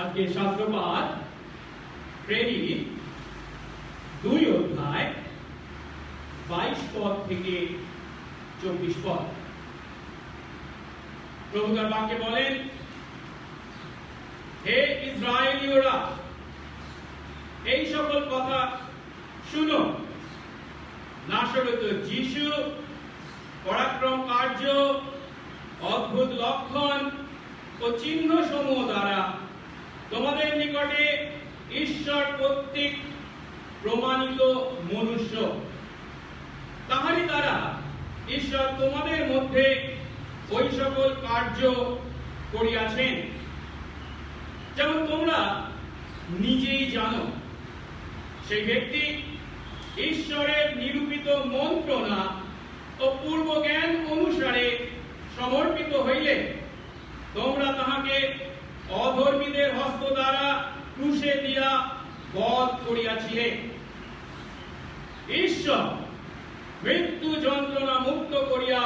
আজকে শাস্ত্রপাঠ প্রেরিত 2 অধ্যায় 22 পদ থেকে 24 পদ। প্রভু তার বাক্যে বলেন, হে ইসরায়েলীয়রা, এই সকল কথা শুনো। নাসরত যিশু পরাক্রম কার্য, অদ্ভুত লক্ষণ ও চিহ্ন সমূহ দ্বারা তোমাদের নিকটে ঈশ্বর কর্তৃক প্রমাণিত মনুষ্য। তাহারই দ্বারা ঈশ্বর তোমাদের মধ্যে ওই সকল কার্য করিয়াছেন, যেমন তোমরা নিজেই জানো। সেই ব্যক্তি ঈশ্বরের নিরূপিত মন্ত্রণা ও পূর্ব জ্ঞান অনুসারে সমর্পিত হইলে তোমরা তাহাকে অধর্মীদের হস্ত দ্বারা ক্রুশে দিয়া বধ করিয়াছিলে। ঈশ্বর মৃত্যু যন্ত্রণা মুক্ত করিয়া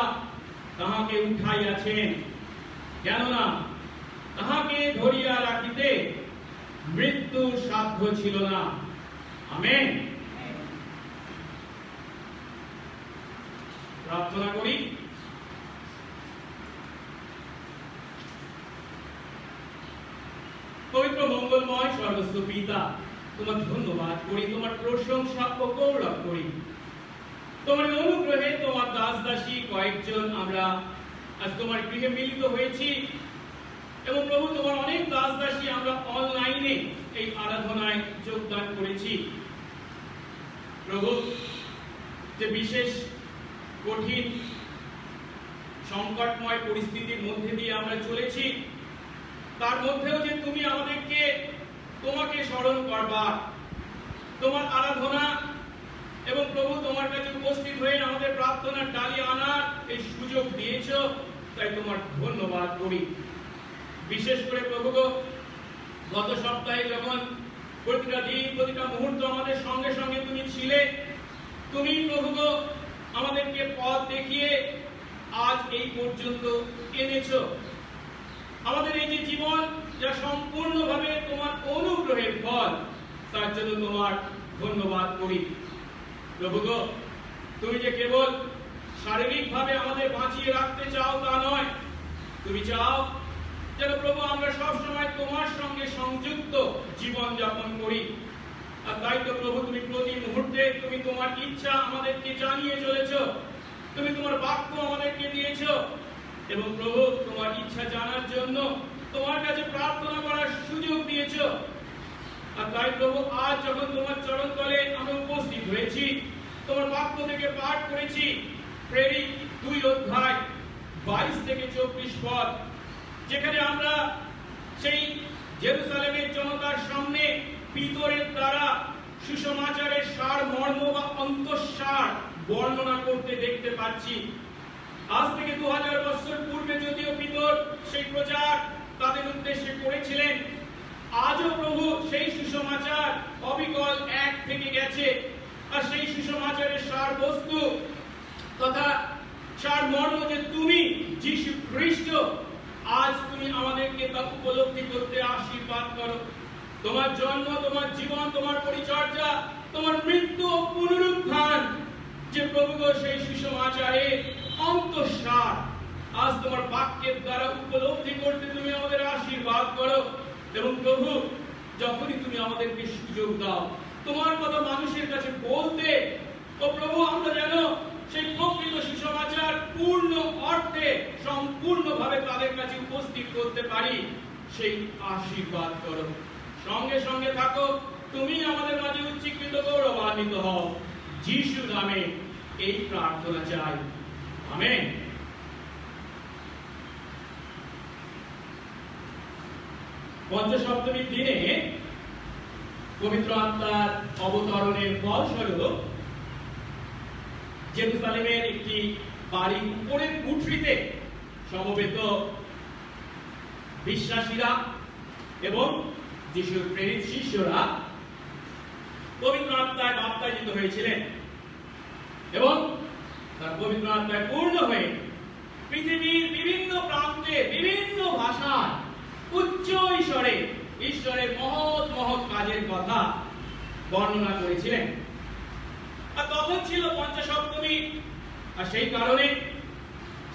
তাহাকে উঠাইয়াছেন, কেননা তাহাকে ধরিয়া রাখিতে মৃত্যুর সাধ্য ছিল না। আমেন। প্রার্থনা করি। পবিত্র মঙ্গলময় সর্বস্ব পিতা, তোমার ধন্যবাদ করি, তোমার প্রশংসা ও গৌরব করি। তোমার অনুগ্রহে তোমার দাস দাসী কয়েকজন আমরা আজ তোমার গৃহে মিলিত হয়েছি, এবং প্রভু তোমার অনেক দাস দাসী আমরা অনলাইনে এই আরাধনায় যোগদান করেছি। প্রভু, যে বিশেষ কঠিন সংকটময় পরিস্থিতির মধ্যে দিয়ে আমরা চলেছি, তার মধ্যেও যে তুমি আমাদেরকে তোমাকে স্মরণ করবার, তোমার আরাধনা এবং প্রভু তোমার কাছে উপস্থিত হয়ে আমাদের প্রার্থনার ডালি আনার এই সুযোগ দিয়েছ, তাই তোমার ধন্যবাদ করি। বিশেষ করে প্রভু গত সপ্তাহে যখন প্রতিটা দিন প্রতিটা মুহূর্ত আমাদের সঙ্গে সঙ্গে তুমি ছিলে, তুমি প্রভু আমাদেরকে পথ দেখিয়ে আজ এই পর্যন্ত এনেছো। আমাদের এই যে জীবন, যা সম্পূর্ণভাবে তোমার অনুগ্রহের ফল, তার জন্য তোমার ধন্যবাদ করি। প্রভু তুমি যে কেবল শারীরিকভাবে আমাদের বাঁচিয়ে রাখতে চাও তা নয়, তুমি চাও যেন প্রভু আমরা সব সময় তোমার সঙ্গে সংযুক্ত জীবন যাপন করি। আর তাই তো প্রভু তুমি প্রতি মুহূর্তে তুমি তোমার ইচ্ছা আমাদেরকে জানিয়ে চলেছো, তুমি তোমার বাক্য আমাদেরকে দিয়েছো, এবং প্রভু তোমার ইচ্ছা জানার জন্য তোমার কাছে প্রার্থনা করার সুযোগ দিয়েছো। আর তাই প্রভু আজ যখন তোমার চরণ তলে আমরা উপস্থিত হয়েছি, তোমার বাক্য থেকে পাঠ করেছি প্রেরিত 2 অধ্যায় 22 থেকে 24 পদ, যেখানে আমরা সেই জেরুসালেমের জনতার সামনে পিতরের দ্বারা সুসমাচারের সার মর্ম বা অন্তঃসার বর্ণনা করতে দেখতে পাচ্ছি। আজ থেকে 2000 বছর পূর্বে যদিও পিতর সেই প্রচার তাদের উদ্দেশ্যে করেছিলেন, আজও প্রভু সেই সুসমাচার অবিকল এক থেকে গেছে। আর সেই সুসমাচারের সার বস্তু তথা সার মর্ম যে তুমি যীশু খ্রিস্ট, আজ তুমি আমাদেরকে তা উপলব্ধি করতে আশীর্বাদ করো। তোমার জন্ম, তোমার জীবন, তোমার পরিচর্যা, তোমার মৃত্যু ও পুনরুত্থান, যে প্রভু সেই সুসমাচারের অন্তঃসার আজ তোমার বাক্যের দ্বারা উপলব্ধি করতে তুমি আমাদের আশীর্বাদ করো। এবং প্রভু যখনই তুমি আমাদেরকে সুযোগ দাও তোমার কথা মানুষের কাছে বলতে, ও প্রভু আমরা যেন সেই প্রকৃত সুসমাচার পূর্ণ অর্থে সম্পূর্ণভাবে তাদের কাছে উপস্থিত করতে পারি, সেই আশীর্বাদ করো। সঙ্গে সঙ্গে থাকো, তুমি আমাদের মাঝে উচ্চীকৃত গৌরবান্বিত হও। যিশু নামে এই প্রার্থনা চাই, আমেন। পঞ্চসপ্তমীর দিনে পবিত্র আত্মার অবতরণের ফলস্বরূপ জেরুসালেমের একটি বাড়ির উপরের কুঠরিতে সমবেত বিশ্বাসীরা এবং যিশুর প্রেরিত শিষ্যরা পবিত্র আত্মায় বাপ্তায়িত হয়েছিলেন, এবং তার পবিত্র আত্মায় পূর্ণ হয়ে পৃথিবীর বিভিন্ন প্রান্তে বিভিন্ন ভাষায় উচ্চ ঈশ্বরে ঈশ্বরের মহৎ মহৎ কাজের কথা বর্ণনা করেছিলেন। আর তখন ছিল পঞ্চসপ্তমী, আর সেই কারণে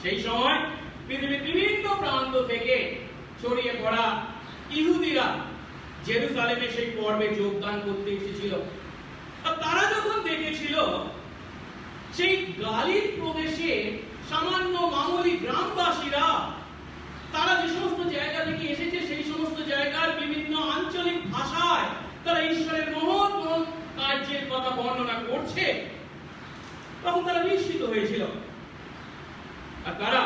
সেই সময় পৃথিবীর বিভিন্ন প্রান্ত থেকে ছড়িয়ে পড়া ইহুদিরা জেরুজালেমে সেই পর্বে যোগদান করতে এসেছিল। আর তারা যখন দেখেছিল সেই গালিল প্রদেশে সামান্য মামুলি গ্রামবাসীরা, তারা যে সমস্ত জায়গা থেকে এসেছে সেই সমস্ত জায়গার বিভিন্ন আঞ্চলিক ভাষায় তারা ঈশ্বরের মহৎ মহৎ কার্যের কথা বর্ণনা করছে, তখন তারা নিশ্চিত হয়েছিল। আর তারা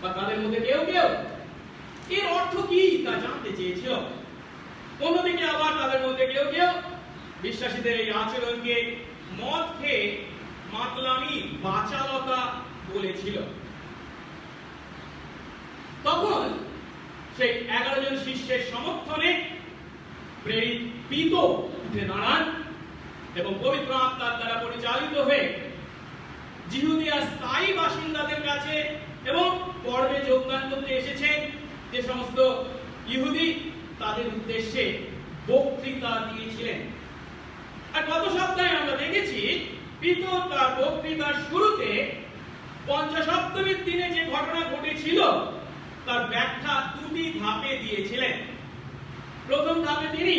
বা তাদের মধ্যে কেউ কেউ এর অর্থ কি তা জানতে চেয়েছিল। অন্যদিকে আবার তাদের মধ্যে কেউ কেউ বিশ্বাসীদের এই আচরণকে মদ খেয়ে মাতলামি বাচালতা বলেছিল। তখন সেই 11 জন শিষ্যের সমর্থনে প্রেরিত পিত উঠে দাঁড়ান এবং পবিত্র আত্মার দ্বারা পরিচালিত হয়ে জিহুদিয়ার স্থায়ী বাসিন্দাদের কাছে এবং পর্বে যোগদান করতে এসেছেন যে সমস্ত ইহুদি, তাদের উদ্দেশ্যে বক্তৃতা দিয়েছিলেন। আর গত সপ্তাহে আমরা দেখেছি পিত তার বক্তৃতার শুরুতে পঞ্চসপ্তমীর দিনে যে ঘটনা ঘটেছিল তার ব্যাখ্যা দুটি ধাপে দিয়েছিলেন। প্রথম ধাপে তিনি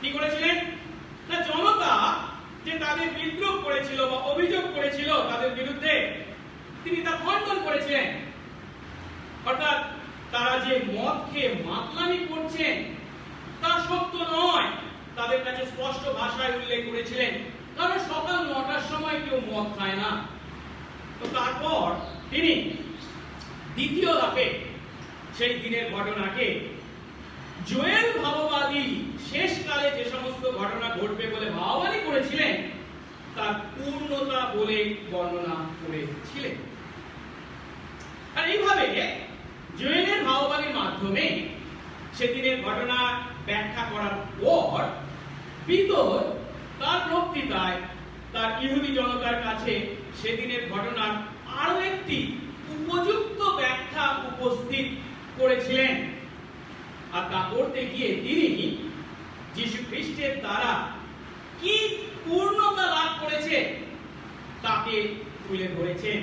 কি করেছিলেন না, জনতা যে তাদের বিদ্রোহ করেছিল বা অভিযোগ করেছিল তাদের বিরুদ্ধে, তিনি তা খণ্ডন করেছিলেন। অর্থাৎ তারা যে মদ খেয়ে মাতলামি করছেন তা সত্য নয়, তাদের কাছে স্পষ্ট ভাষায় উল্লেখ করেছিলেন, কারণ সকাল 9টার সময় কেউ মদ খায় না। তো তারপর তিনি দ্বিতীয় ধাপে সেই দিনের ঘটনাকে জোয়েল ভাববাদী শেষকালে যে সমস্ত ঘটনা ঘটবে বলে ভাববাদী করেছিলেন তার পূর্ণতা বলে বর্ণনা করেছিলেন। আর এইভাবে জোয়েলের ভাববাদীর মাধ্যমে সেদিনের ঘটনা ব্যাখ্যা করার পর পিতর তার বক্তৃতায় তার ইহুদি জনতার কাছে সেদিনের ঘটনার আরো একটি উপযুক্ত ব্যাখ্যা উপস্থিত করেছিলেন। আর তা করতে গিয়ে তিনি যীশু খ্রিস্টের দ্বারা কি পূর্ণতা লাভ করেছে তাকে তুলে ধরেছেন।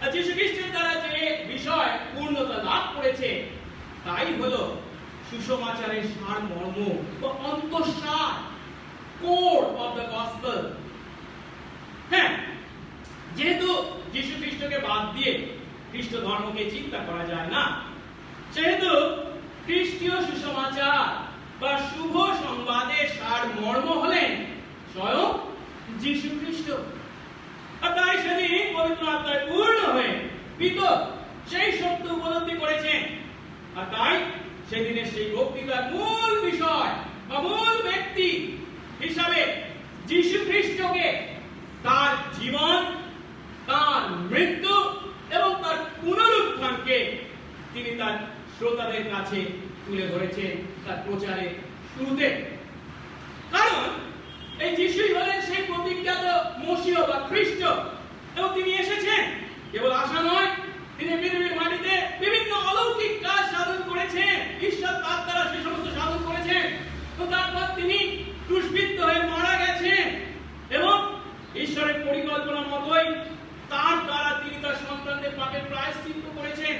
আর যীশু খ্রিস্টের দ্বারা যে বিষয় পূর্ণতা লাভ করেছে তাই হলো সুসমাচারের সারমর্ম বা অন্তঃসার, কোর অফ দ্য গসপেল। হ্যাঁ, যেহেতু যীশু খ্রিস্টকে বাদ দিয়ে খ্রিস্ট ধর্মকে চিন্তা করা যায় না, সেহেতু খ্রিস্টীয় সুসমাচার বা শুভ সংবাদের সারমর্ম হলেন স্বয়ং যীশু খ্রিস্ট। আর তাই সেদিন পবিত্র আত্মায় পূর্ণ হয়ে পিতর সেই সত্য উপলব্ধি করেছেন। আর তাই সেদিনের সেই বক্তৃতার মূল বিষয় বা মূল ব্যক্তি হিসাবে যীশু খ্রিস্টকে, তার জীবন, তার মৃত্যু এবং তার পুনরুত্থানকে তিনি তার শ্রোতাদের কাছে তুলে ধরেছেন তার প্রচারের শুরুতে। কারণ এই যিশুই হলেন সেই প্রতিজ্ঞাত মসিহ বা খ্রিস্ট, এবং তিনি এসেছেন কেবল আসা নয়, তিনি পৃথিবীর মাটিতে বিভিন্ন অলৌকিক কাজ সাধন করেছেন, ঈশ্বর তার দ্বারা সেই সমস্ত সাধন করেছেন। তো তারপর তিনি ক্রুশবিদ্ধ হয়ে মারা গেছেন এবং ঈশ্বরের পরিকল্পনা মতোই তার দ্বারা তিনি তার সন্তানদের পাপের প্রায়শ্চিত্ত করেছেন।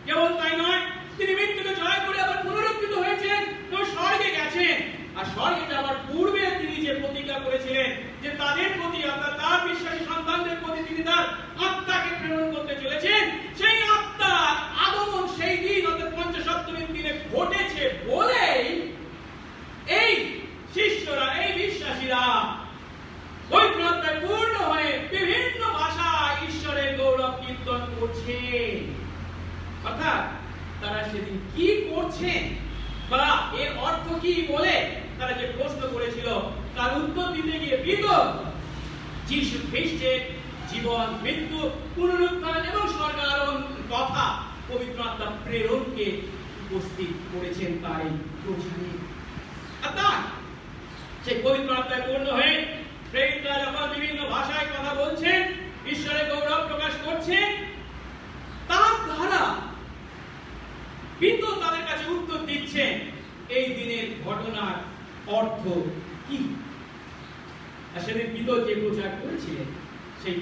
কেবল তাই নয়, তিনি মৃত্যুকে জয় করে আবার পুনরুত্থিত হয়েছেন এবং স্বর্গে গেছেন। আর স্বর্গে যাওয়ার পূর্বে তিনি যে প্রতিজ্ঞা করেছিলেন যে তাদের প্রতি, অর্থাৎ তার বিশ্বাসী সন্তানদের প্রতি তিনি তার আত্মাকে প্রেরণ করতে চলেছেন, সেই আত্মার আগমন সেই দিন অর্থাৎ পঞ্চসপ্তমীর দিনে ঘটেছে বলেই এই শিষ্যরা, এই বিশ্বাসীরা পবিত্র আত্মায় পূর্ণ হয়ে বিভিন্ন ভাষায় ঈশ্বরের গৌরব কীর্তন করছেন। অর্থাৎ তারা সেদিন কি করছেন বা এর অর্থ কি বলে তারা যে প্রশ্ন করেছিল তার উত্তর দিতে গিয়ে পিতর যীশু খ্রিস্টের জীবন, মৃত্যু, পুনরুত্থান এবং স্বর্গারোহণ তথা পবিত্র আত্মা প্রেরণকে উপস্থিত করেছেন তার এই প্রচারে। আর তাই সেই পবিত্র আত্মায় পূর্ণ হয়ে প্রেরিতরা যখন বিভিন্ন ভাষায় কথা বলছেন, ঈশ্বরের গৌরব প্রকাশ করছেন, তার দ্বারা পিতর তাদের কাছে উত্তর দিচ্ছেন এই দিনের ঘটনার অর্থ কি। আর সেদিন পিতর যে প্রচার করেছিলেন সেই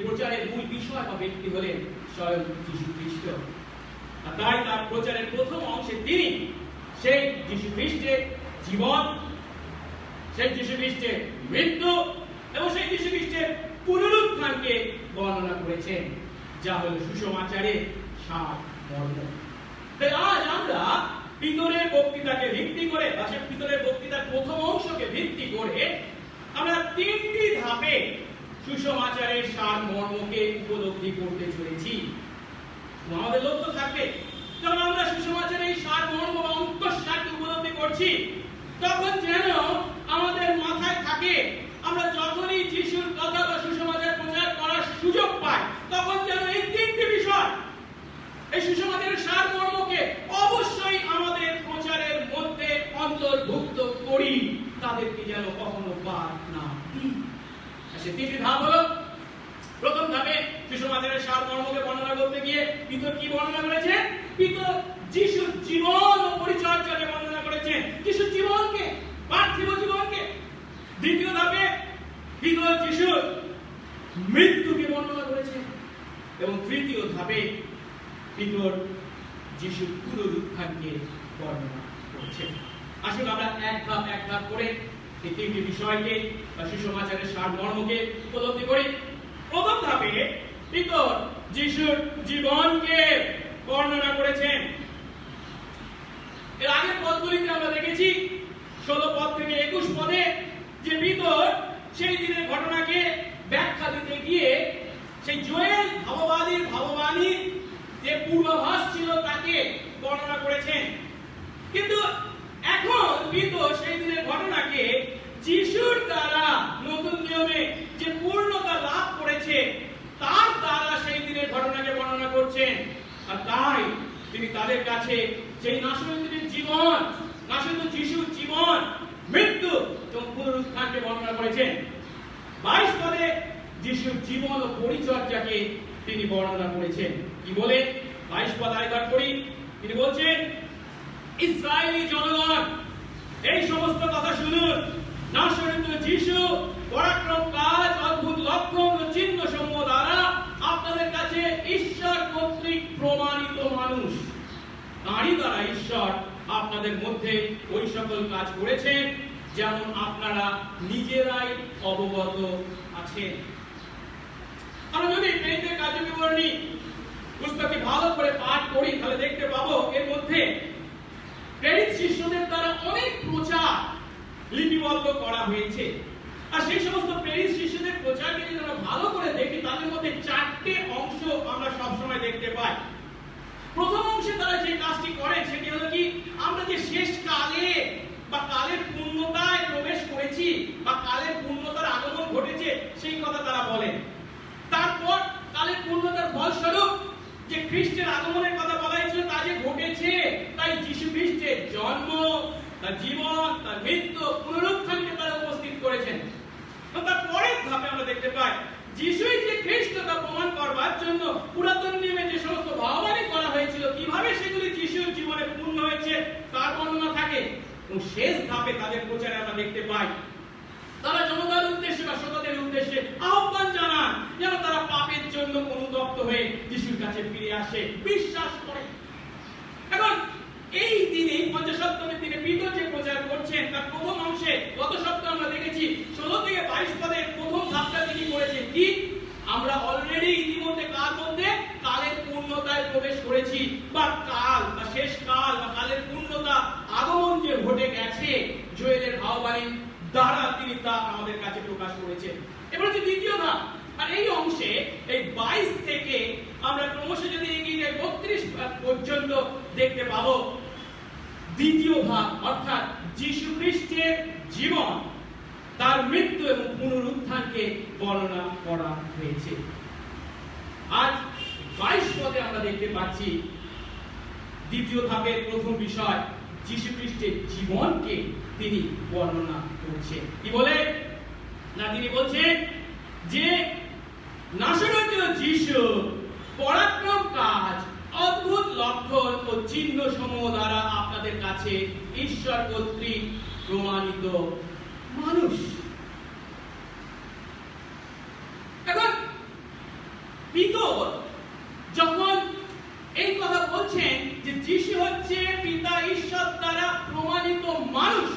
প্রচারের মূল বিষয় বা ব্যক্তি হলেন স্বয়ং যীশু খ্রিস্ট। আর তাই তার প্রচারের প্রথম অংশে তিনি সেই যীশু খ্রিস্টের জীবন, সেই যীশু খ্রিস্টের মৃত্যু এবং সেই যীশু খ্রিস্টের পুনরুত্থানকে বর্ণনা করেছেন, যা হলো সুসমাচারের সার মর্ম। তাই আজ আমরা পিতরের বক্তৃতাকে ভিত্তি করে বা সেই পিতরের বক্তৃতার প্রথম অংশকে ভিত্তি করে আমরা তিনটি ধাপে সুসমাচারের সার মর্মকে উপলব্ধি করতে চলেছি। আমাদের লক্ষ্য থাকবে যখন আমরা সুসমাচারের এই সার মর্ম বা অন্তঃসারকে উপলব্ধি করছি, তখন যেন আমাদের মাথায় থাকে আমরা যখনই যিশুর কথা বা সুসমাচার প্রচার করার সুযোগ পাই, তখন যেন এই তিনটি বিষয়, এই সুসমাচারের সার মর্মকে অবশ্যই আমাদের প্রচারের মধ্যে অন্তর্ভুক্ত করি, তাদেরকে যেন কখনো বাদ না দিই। সে তিনটি ধাপ হলো, প্রথম ধাপে সুসমাচারের সার মর্মকে বর্ণনা করতে গিয়ে পিতর কি বর্ণনা করেছেন? পিতর যিশুর জীবন ও পরিচর্যাকে বর্ণনা করেছেন, যিশুর জীবনকে, পার্থিব জীবনকে। দ্বিতীয় ধাপে পিতর যিশুর মৃত্যুকে বর্ণনা করেছেন এবং তৃতীয় ধাপে পিতর যিশুর পুনরুত্থানকে বর্ণনা করেছেন। আসুন আমরা এক ধাপ করে এই তিনটি বিষয়কে বা সুসমাচারের সার মর্মকে উপলব্ধি করি। প্রথম ধাপে পিতর যিশুর জীবনকে বর্ণনা করেছেন। এর আগের পদগুলিতে আমরা দেখেছি 16 পদ থেকে 21 পদে যে পিতর সেই দিনের ঘটনাকে ব্যাখ্যা দিতে গিয়ে সেই জোয়েল ভাববাণীর যে পূর্বাভাস ছিল তাকে বর্ণনা করেছেন। কিন্তু এখন পিতর সেই দিনের ঘটনাকে যিশুর দ্বারা নতুন নিয়মে যে পূর্ণতা লাভ করেছে তার দ্বারা সেই দিনের ঘটনাকে বর্ণনা করছেন। আর তাই তিনি তাদের কাছে সেই নাসরিত জীবন, নাসরিত যিশুর জীবন, মৃত্যু এবং পুনরুত্থানকে বর্ণনা করেছেন। 22 পদে যিশুর জীবন ও পরিচর্যাকে তিনি বর্ণনা করেছেন। কি বলে? 22 পদ আরেকবার পড়ি। তিনি বলছেন, ইসরায়েলি জনগণ এই সমস্ত কথা শুনুন, নাসরিত যিশু পরাক্রম কাজ, অদ্ভুত লক্ষণ ও চিহ্ন সমূহ দ্বারা আপনাদের কাছে ঈশ্বর কর্তৃক প্রমাণিত মানুষ। তারই দ্বারা ঈশ্বর আপনাদের মধ্যে ওই সকল কাজ করেছেন যেমন আপনারা নিজেরাই অবগত আছেন। আমরা যদি প্রেরিতের কার্যবিবরণী পুস্তকটি ভালো করে পাঠ করি তাহলে দেখতে পাবো এর মধ্যে প্রেরিত শিষ্যদের দ্বারা অনেক প্রচার লিপিবদ্ধ করা হয়েছে। আর সেই সমস্ত প্রেরিত শিষ্যদের প্রচারকে যদি আমরা ভালো করে দেখি তাদের মধ্যে 4টে অংশ আমরা সবসময় দেখতে পাই। প্রথম অংশে তারা যে কাজটি করেন সেটি হলো কি, আমরা যে শেষ কালে বা কালের পূর্ণতায় প্রবেশ করেছি বা কালের পূর্ণতার আগমন ঘটেছে সেই কথা তারা বলেন। তারপর কালের পূর্ণতার ফলস্বরূপ যে খ্রিস্টের আগমনের কথা বলা হয়েছিল তা যে ঘটেছে, তাই যিশু খ্রিস্টের জন্ম, তার জীবন, তার মৃত্যু, পুনরুত্থানকে তারা উপস্থিত করেছেন। তার পরের ধাপে আমরা দেখতে পাই যিশুই যে খ্রিস্ট তা প্রমাণ করবার জন্য পুরাতন নিয়মে যে সমস্ত ভাববাণী করা হয়েছিল কিভাবে সেগুলি যিশুর জীবনে পূর্ণ হয়েছে তার বর্ণনা থাকে। এবং শেষ ধাপে তাদের প্রচারে আমরা দেখতে পাই তারা জনতার উদ্দেশ্যে বা শ্রোতাদের উদ্দেশ্যে আহ্বান জানান যেন তারা পাপের জন্য অনুতপ্ত হয়ে যিশুর কাছে ফিরে আসে, বিশ্বাস করে। এখন এই দিনে পঞ্চসপ্তমীর দিনে পিতর যে প্রচার করছেন তার প্রথম অংশে গত সপ্তাহে আমরা দেখেছি 16 থেকে 22 পদের প্রথম ধাপটা তিনি করেছেন কি, আমরা অলরেডি ইতিমধ্যে কার মধ্যে কালের পূর্ণতায় প্রবেশ করেছি বা কাল বা শেষ কাল বা কালের পূর্ণতা আগমন যে ঘটে গেছে জোয়েলের ভাববাণী দ্বারা তিনি তা আমাদের কাছে প্রকাশ করেছেন। এবার হচ্ছে দ্বিতীয় ধাপ। আর এই অংশে এই 22 থেকে আমরা ক্রমশ যদি এগিয়ে যাই 32 পর্যন্ত দেখতে পাবো দ্বিতীয় ভাগ, অর্থাৎ যিশু খ্রিস্টের জীবন, তার মৃত্যু এবং পুনরুত্থানকে বর্ণনা করা হয়েছে। আজ 22 পদে আমরা দেখতে পাচ্ছি দ্বিতীয় ধাপের প্রথম বিষয় যিশু খ্রিস্টের জীবনকে তিনি বর্ণনা করছেন। কি বলে না, তিনি বলছেন যে নাসরত যিশু পরাক্রম কাজ, অদ্ভুত লক্ষণ ও চিহ্ন সমূহ দ্বারা আপনাদের কাছে ঈশ্বর কর্তৃক প্রমাণিত মানুষ। এখন পিতর যখন এই কথা বলছেন যে যিশু হচ্ছে পিতা ঈশ্বর দ্বারা প্রমাণিত মানুষ,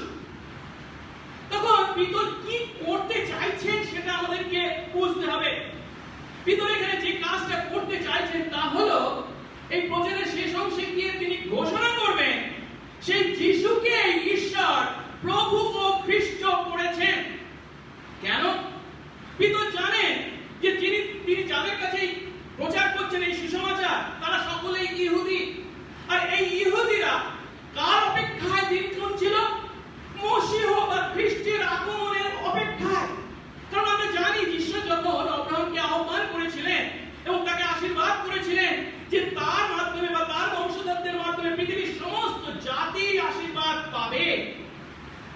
তখন পিতর কি করতে চাইছেন সেটা আমাদেরকে বুঝতে হবে। পিতর এখানে যে কাজটা করতে চাইছেন তা হলো এই প্রচারের শেষ অংশে গিয়ে তিনি ঘোষণা করবেন সেই যিশুকে ঈশ্বর প্রভু ও খ্রিস্ট করেছেন। কেন? পিতর জানেন যে তিনি যাদের কাছে প্রচার করছেন এই সুসমাচার তারা সকলেই ইহুদি, আর এই ইহুদিরা কার অপেক্ষায় দিনক্ষণ ছিল? মসিহ বা খ্রিস্টের আগমনের অপেক্ষায়। কারণ আমরা জানি ঈশ্বর যখন আব্রাহামকে আহ্বান করেছিলেন এবং তাকে আশীর্বাদ করেছিলেন যে তার মাধ্যমে বা তার বংশধরদের মাধ্যমে পৃথিবীর সমস্ত জাতি আশীর্বাদ পাবে,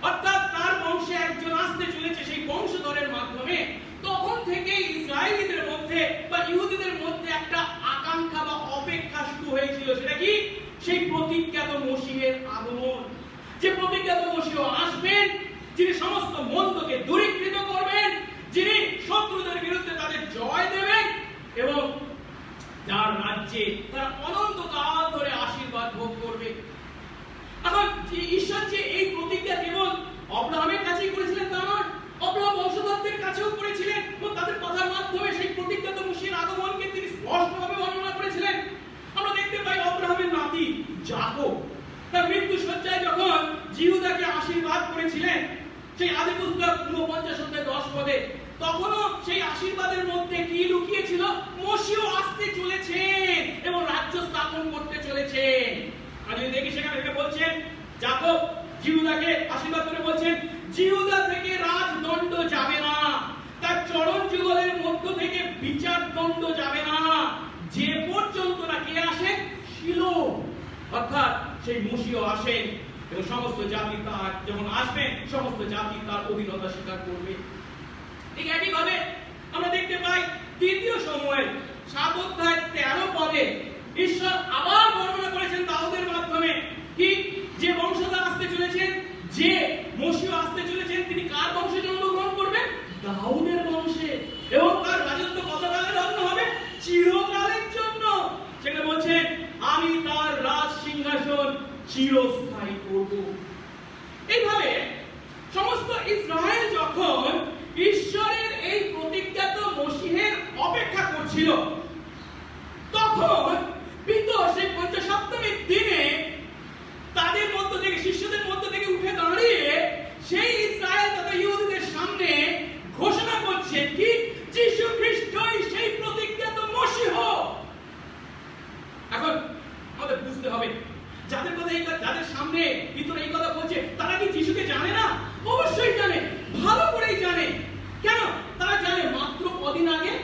অর্থাৎ তার বংশে একজন আসতে চলেছে সেই বংশধরের মাধ্যমে, তখন থেকে ইসরায়েলীদের মধ্যে বা ইহুদিদের মধ্যে একটা আকাঙ্ক্ষা বা অপেক্ষা শুরু হয়েছিল। সেটা কি? সেই প্রতিজ্ঞাত মসিহের আগমন। যে প্রতিজ্ঞাত মসিহ আসবেন, যিনি সমস্ত মন্দকে দূরীকৃত করবেন, যিনি শত্রুদের বিরুদ্ধে তাদের জয় দেবেন এবং যার রাজ্যে তারা অনন্তকাল ধরে আশীর্বাদ ভোগ করবে। এখন ঈশ্বর যে এই প্রতিজ্ঞা কেবল আব্রাহামের কাছেই করেছিলেন তা নয়, আব্রাহাম বংশধরদের কাছেও করেছিলেন এবং তাদের কথার মাধ্যমে সেই প্রতিজ্ঞাত মসিহের আগমনকে তিনি স্পষ্টভাবে বর্ণনা করেছিলেন। আমরা দেখতে পাই আব্রাহামের নাতি যাকব তার মৃত্যু শয্যায় যখন জিহুদাকে আশীর্বাদ করেছিলেন, সেই আদি পুস্তক 49 অধ্যায় 10 পদে, তখনও সেই আশীর্বাদের মধ্যে কি লুকিয়ে ছিল? মসিহ আসতে চলেছেন এবং রাজ্য স্থাপন করতে চলেছেন। আর যদি দেখি সেখানে এটা বলছেন, যাকব জিহুদাকে আশীর্বাদ করে বলছেন, জিহুদা থেকে রাজদণ্ড যাবে না, তার চরণ যুগলের মধ্য থেকে বিচার দণ্ড যাবে না, যে পর্যন্ত না কে আসেন? শিলো, অর্থাৎ সেই মসিহ আসেন এবং সমস্ত জাতি তার যখন আসবেন সমস্ত জাতি তার অধীনতা স্বীকার করবে। ঠিক একইভাবে আমরা দেখতে পাই 2 শমূয়েল 7 অধ্যায় 13 পদে ঈশ্বর আবার বর্ণনা করেছেন দাউদের মাধ্যমে কি? যে বংশধর আসতে চলেছেন, যে মসিহ আসতে চলেছেন, তিনি কার বংশে জন্মগ্রহণ করবেন? দাউদের বংশে, এবং তার রাজত্ব কতকালের জন্য হবে? চিরকালের জন্য। সেখানে বলছেন, আমি তার রাজ সিংহাসন চিরস্থায়ী করব। এইভাবে সমস্ত ইসরায়েল যখন ঈশ্বরের এই প্রতিজ্ঞাত মসিহের অপেক্ষা করছিল, তখন পিতর সেই পঞ্চসপ্তমীর দিনে তাদের মধ্য থেকে, শিষ্যদের মধ্য থেকে উঠে দাঁড়িয়ে সেই ইসরায়েল তথা ইহুদিদের সামনে ঘোষণা করছে কি? যীশু খ্রিস্টই সেই প্রতিজ্ঞাত মসিহ। এখন আমাদের বুঝতে হবে যাদের কথা যাদের সামনে পিতর এই কথা বলছে তারা কি যিশুকে জানে না? অবশ্যই জানে, ভালো করেই জানে। কেন? তারা জানে মাত্র কদিন আগে,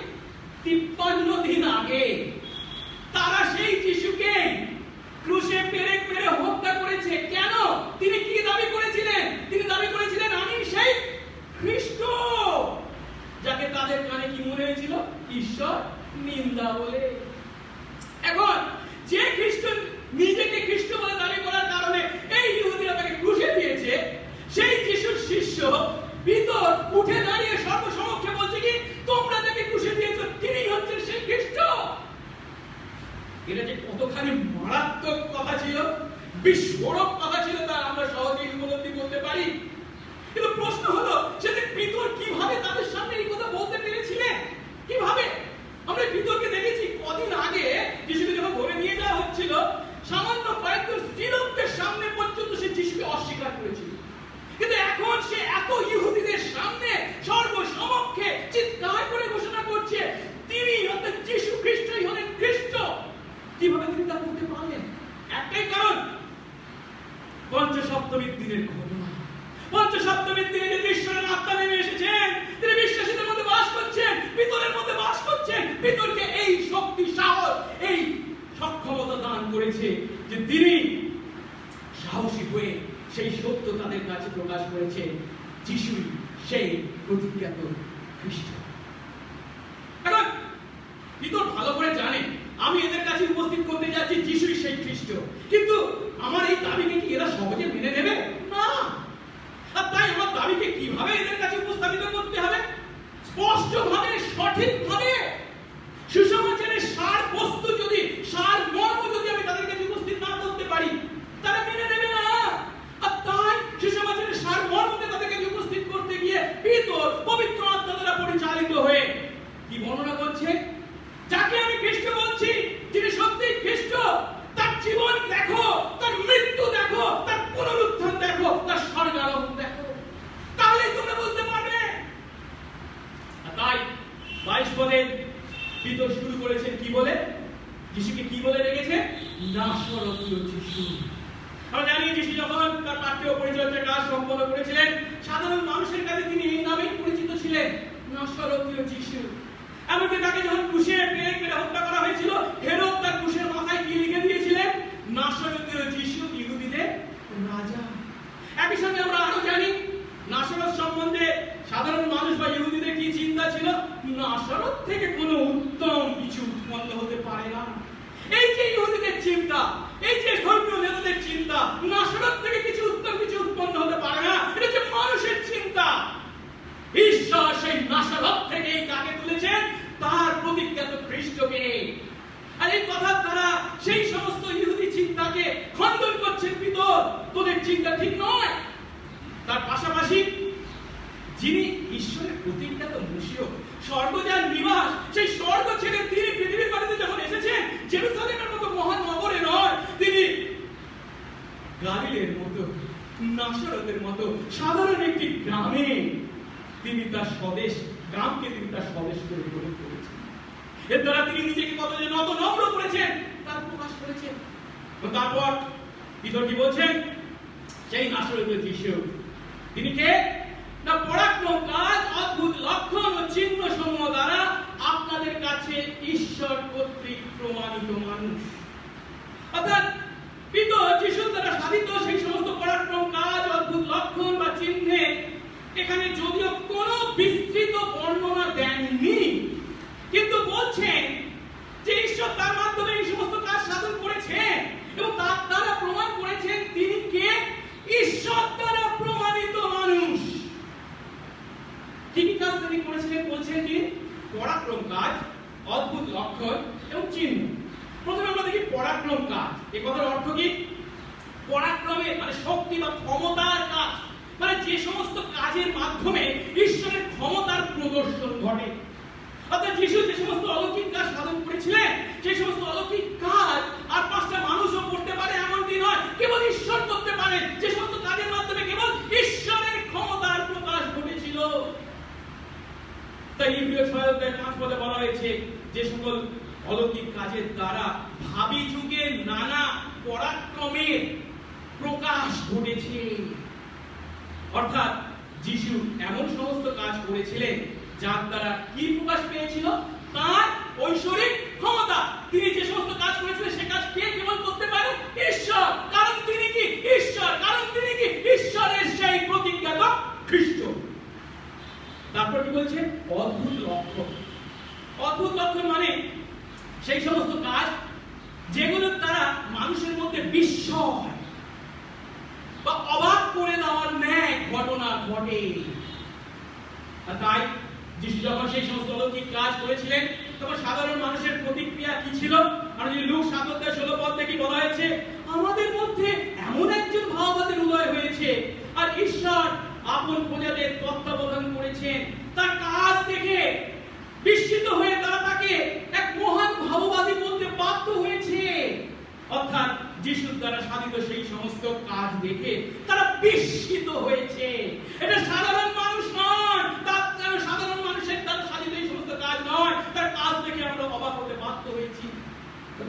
53 দিন আগে তারা সেই যিশুকে ক্রুশে পেরেক মেরে হত্যা করেছে। কেন? তিনি কি দাবি করেছিলেন? তিনি দাবি করেছিলেন আমি সেই খ্রিস্ট, যাকে তাদের কানে কি মনে হয়েছিল? ঈশ্বর নিন্দা বলে। এখন যে খ্রিস্ট নিজেকে খ্রিস্ট বলে দাবি করার কারণে এই ইহুদিরা তাকে ক্রুশে দিয়েছে, সেই যিশুর শিষ্য পিতর উঠে দাঁড়িয়ে সর্বসমক্ষে বলছে কি? তোমরা যাকে ক্রুশে দিয়েছো তিনি হচ্ছেন সেই খ্রিস্ট। এটা যে কতখানি মারাত্মক কথা ছিল, বিস্ফোরক কথা ছিল, তা আমরা সহজেই উপলব্ধি করতে পারি। কিন্তু প্রশ্ন হলো, সেদিন পিতর কিভাবে তাদের সামনে এই কথা বলতে পেরেছিলেন? কিভাবে? আমরা পিতরকে দেখেছি কদিন আগে যিশুকে যখন ধরে নিয়ে যাওয়া হচ্ছিল, সামান্য কয়েকজন স্ত্রীলোকদের সামনে পর্যন্ত সে যিশুকে অস্বীকার করেছিল। কিন্তু এখন সে এত ইহুদিদের সামনে সর্বসমক্ষে চিৎকার করে ঘোষণা করছে তিনি অর্থাৎ যীশু খ্রিস্টই হলেন খ্রিস্ট। কিভাবে তিনি তা করতে পারলেন? একটাই কারণ, পঞ্চসপ্তমীর দিনের ঘটনা। পঞ্চসপ্তমীর দিনে যে ঈশ্বরের আত্মা নেমে এসেছেন, তিনি বিশ্বাসীদের মধ্যে বাস করছেন, পিতরের মধ্যে বাস করছেন। পিতরকে এই শক্তি, সাহস, এই সক্ষমতা দান করেছে যে তিনি সাহসী হয়ে সেই সত্য তাদের কাছে প্রকাশ করেছে, যিশুই সেই প্রতিজ্ঞাত খ্রিস্ট। এখন পিতর ভালো করে জানে আমি এদের কাছে উপস্থিত করতে যাচ্ছি যে যিশুই সেই খ্রিস্ট। কিন্তু আমার এই দাবিকে কি এরা সহজে মেনে নেবে না? আর তাই আমার দাবিকে কিভাবে এদের কাছে উপস্থাপিত করতে হবে? স্পষ্টভাবে, সঠিকভাবে, সুসমাচারের সার বস্তু যদি, সার মর্ম যদি আমি তাদের কাছে উপস্থিত না করতে পারি, তারা মেনে নেবে না। আর তাই সুসমাচারের সার মর্মকে তাদের কাছে উপস্থিত করতে গিয়ে পিতর পবিত্র আত্মা দ্বারা পরিচালিত হয়ে কি বর্ণনা করছে? যাকে আমি খ্রিস্ট বলছি, যিনি সত্যিই খ্রিস্ট, তার জীবন দেখো, তার মৃত্যু দেখো, তার পুনরুত্থান দেখো, তার স্বর্গারোহণ দেখো, তাহলেই তোমরা বুঝতে পারবে। তাই 22 পদে পিতর শুরু করেছেন কি বলে? যিশুকে কি বলে রেখেছে? নাসরতীয় যিশু। আমরা জানি যিশু যখন তার পার্থিব পরিচর্যার কাজ সম্পন্ন করেছিলেন, সাধারণ মানুষের কাছে তিনি এই নামেই পরিচিত ছিলেন, নাসরতীয় যিশু। এমনকি তাকে যখন ক্রুশে পেরে হত্যা করা হয়েছিল, হেরোদ তার ক্রুশের মাথায় কি লিখে দিয়েছিলেন? নাসরতীয় যিশু, ইহুদীদের রাজা। একই সঙ্গে আমরা আরো জানি নাসরত সম্বন্ধে সাধারণ মানুষ বা ইহুদীদের কি চিন্তা ছিল? নাসরত থেকে কোনো উত্তম কিছু উৎপন্ন হতে পারে না। এই যে ইহুদীদের চিন্তা, এই যে ধর্মীয় নেতাদের চিন্তা, নাসরত থেকে কিছু উত্তম কিছু উৎপন্ন হতে পারে না, এটা যে মানুষের চিন্তা। ঈশ্বর সেই নাসরত থেকে কাকে তুলেছেন? তার প্রতিজ্ঞাত খ্রিস্টকে। আর এই কথার দ্বারা সেই সমস্ত ইহুদি চিন্তাকে খণ্ডন করছেন পিতর। তোদের চিন্তা ঠিক নয়। তার পাশাপাশি যিনি ঈশ্বরের প্রতিজ্ঞাত মসিহ, স্বর্গযান নিবাস, সেই স্বর্গ ছেড়ে তিনি পৃথিবীর মাটিতে যখন এসেছেন, জেরুসালেমের মতো মহান নগরে নয়, তিনি গালিলের মতো, নাসরতের মতো সাধারণ একটি গ্রামে তিনি তার স্বদেশ, গ্রামকে তিনি তার স্বদেশ করে গ্রহণ করেছেন। এর দ্বারা তিনি নিজেকে কত যে নত নম্র করেছেন তার প্রকাশ করেছেন। তারপর পিতর কি বলছেন? সেই নাসরতীয় যিশু, তিনি কে? না, পরাক্রম কাজ, অদ্ভুত লক্ষণ ও চিহ্ন সমূহ দ্বারা আপনাদের কাছে ঈশ্বর কর্তৃক প্রমাণিত মানুষ। অর্থাৎ পিতর যিশুর দ্বারা সাধিত সেই সমস্ত পরাক্রম কাজ, অদ্ভুত লক্ষণ বা চিহ্নে এখানে যদিও কোনো বিস্তৃত বর্ণনা দেননি, কিন্তু বলছেন যে ঈশ্বর তার মাধ্যমে এই সমস্ত কাজ সাধন করেছেন এবং তার দ্বারা প্রমাণ করেছেন তিনি কে? ঈশ্বর দ্বারা প্রমাণিত মানুষ। কি কি কাজ তিনি করেছিলেন? বলছেন কি? পরাক্রম কাজ, অদ্ভুত লক্ষণ এবং চিহ্ন। প্রথমে আমরা দেখি পরাক্রম কাজ। এই কথার অর্থ কি? পরাক্রমের মানে শক্তি বা ক্ষমতার কাজ, মানে যে সমস্ত কাজের মাধ্যমে ঈশ্বরের ক্ষমতার প্রদর্শন ঘটে। অর্থাৎ যিশু যে সমস্ত অলৌকিক কাজ সাধন করেছিলেন, সেই সমস্ত অলৌকিক কাজ আর পাঁচটা মানুষও করতে পারে এমনটি নয়, কেবল ঈশ্বর করতে পারেন। যে সমস্ত কাজের মাধ্যমে কেবল ঈশ্বরের ক্ষমতার প্রকাশ ঘটেছিল। তাই ইব্রিয় 6:5 পদে বলা হয়েছে, যে সকল অলৌকিক কাজের দ্বারা ভাবি যুগে নানা পরাক্রমের প্রকাশ ঘটেছে। অর্থাৎ যিশু এমন সমস্ত কাজ করেছিলেন যার দ্বারা কি প্রকাশ পেয়েছিল? তার ঐশ্বরিক ক্ষমতা। তিনি যে সমস্ত কাজ করেছিলেন সে কাজ কে কেবল করতে পারে? ঈশ্বর। কারণ তিনি কি? ঈশ্বর। কারণ তিনি কি? ঈশ্বরের সেই প্রতিজ্ঞাত খ্রিস্ট। তারপর কি বলছে? অদ্ভুত লক্ষণ। অদ্ভুত লক্ষণ মানে সেই সমস্ত কাজ যেগুলোর দ্বারা মানুষের মধ্যে বিস্ময় বা অবাক করে দেওয়ার ন্যায় ঘটনা ঘটে। তাই যিশু যখন সেই সমস্ত অলৌকিক কাজ করেছিলেন, তখন সাধারণ মানুষের প্রতিক্রিয়া কি ছিল? আমরা যদি লুক 7:16 পদ থেকে বলা হয়েছে, আমাদের মধ্যে এমন একজন ভাববাদের উদয় হয়েছে, আর ঈশ্বর আপন প্রজাদের তত্ত্বাবধান করেছেন। তার কাজ দেখে বিস্মিত হয়ে তারা তাকে এক মহান ভাববাদী বলতে বাধ্য হয়েছে। অর্থাৎ যিশুর দ্বারা সাধিত সেই সমস্ত কাজ দেখে তারা বিস্মিত হয়েছে। এটা সাধারণ মানুষ নয়, সাধারণ মানুষের দ্বারা সাধিত এই সমস্ত কাজ নয়, তার কাজ দেখে আমরা অবাক হতে বাধ্য হয়েছি।